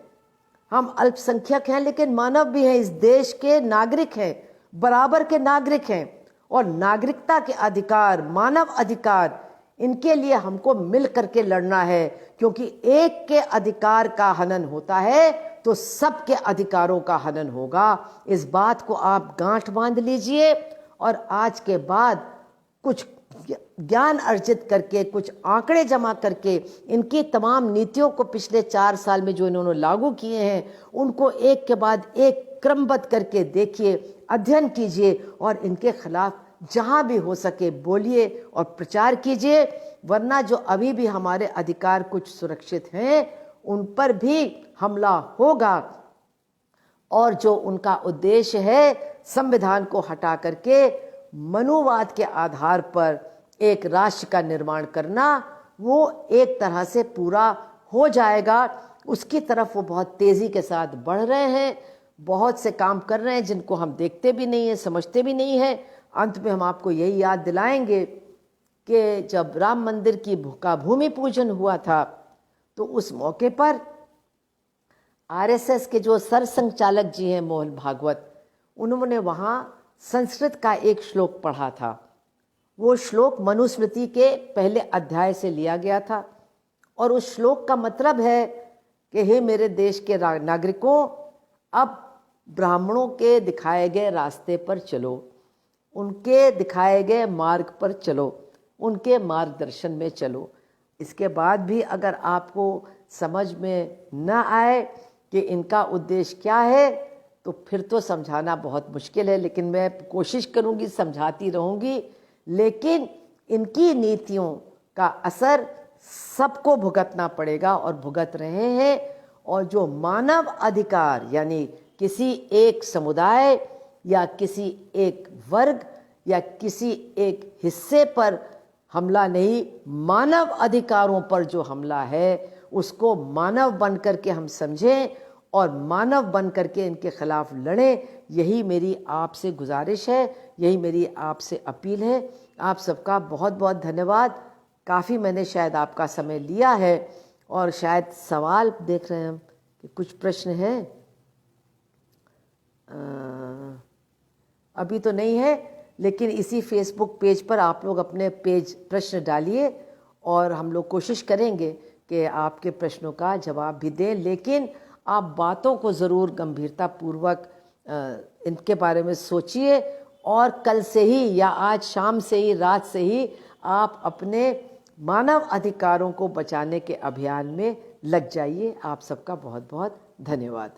हम अल्पसंख्यक हैं लेकिन मानव भी हैं, इस देश के नागरिक हैं, बराबर के नागरिक हैं। और नागरिकता के अधिकार, मानव अधिकार, इनके लिए हमको मिल करके लड़ना है, क्योंकि एक के अधिकार का हनन होता है तो सबके अधिकारों का हनन होगा। इस बात को आप गांठ बांध लीजिए और आज के बाद कुछ ज्ञान अर्जित करके, कुछ आंकड़े जमा करके, इनकी तमाम नीतियों को पिछले 4 साल में जो इन्होंने लागू किए हैं उनको एक के बाद एक क्रमबद्ध करके देखिए, अध्ययन कीजिए और इनके खिलाफ जहां भी हो सके बोलिए और प्रचार कीजिए। वरना जो अभी भी हमारे अधिकार कुछ सुरक्षित हैं उन पर भी हमला होगा, और जो उनका उद्देश्य है संविधान को हटा करके मनुवाद के आधार पर एक राष्ट्र का निर्माण करना, वो एक तरह से पूरा हो जाएगा। उसकी तरफ वो बहुत तेज़ी के साथ बढ़ रहे हैं, बहुत से काम कर रहे हैं जिनको हम देखते भी नहीं हैं, समझते भी नहीं हैं। अंत में हम आपको यही याद दिलाएंगे कि जब राम मंदिर का भूमि पूजन हुआ था तो उस मौके पर आरएसएस के जो सरसंघचालक जी हैं मोहन भागवत, उन्होंने वहाँ संस्कृत का एक श्लोक पढ़ा था। वो श्लोक मनुस्मृति के पहले अध्याय से लिया गया था और उस श्लोक का मतलब है कि हे मेरे देश के नागरिकों, अब ब्राह्मणों के दिखाए गए रास्ते पर चलो, उनके दिखाए गए मार्ग पर चलो, उनके मार्गदर्शन में चलो। इसके बाद भी अगर आपको समझ में न आए कि इनका उद्देश्य क्या है तो फिर तो समझाना बहुत मुश्किल है, लेकिन मैं कोशिश करूंगी, समझाती रहूंगी। लेकिन इनकी नीतियों का असर सबको भुगतना पड़ेगा और भुगत रहे हैं। और जो मानव अधिकार, यानी किसी एक समुदाय या किसी एक वर्ग या किसी एक हिस्से पर हमला नहीं, मानव अधिकारों पर जो हमला है उसको मानव बन करके हम समझें और मानव बन करके इनके खिलाफ लड़ें। यही मेरी आपसे गुजारिश है, यही मेरी आपसे अपील है। आप सबका बहुत बहुत धन्यवाद। काफ़ी मैंने शायद आपका समय लिया है और शायद सवाल देख रहे हैं हम कि कुछ प्रश्न हैं। अभी तो नहीं है, लेकिन इसी फेसबुक पेज पर आप लोग अपने पेज प्रश्न डालिए और हम लोग कोशिश करेंगे कि आपके प्रश्नों का जवाब भी दें, लेकिन आप बातों को ज़रूर गंभीरतापूर्वक इनके बारे में सोचिए और कल से ही या आज शाम से ही, रात से ही आप अपने मानव अधिकारों को बचाने के अभियान में लग जाइए। आप सबका बहुत बहुत धन्यवाद।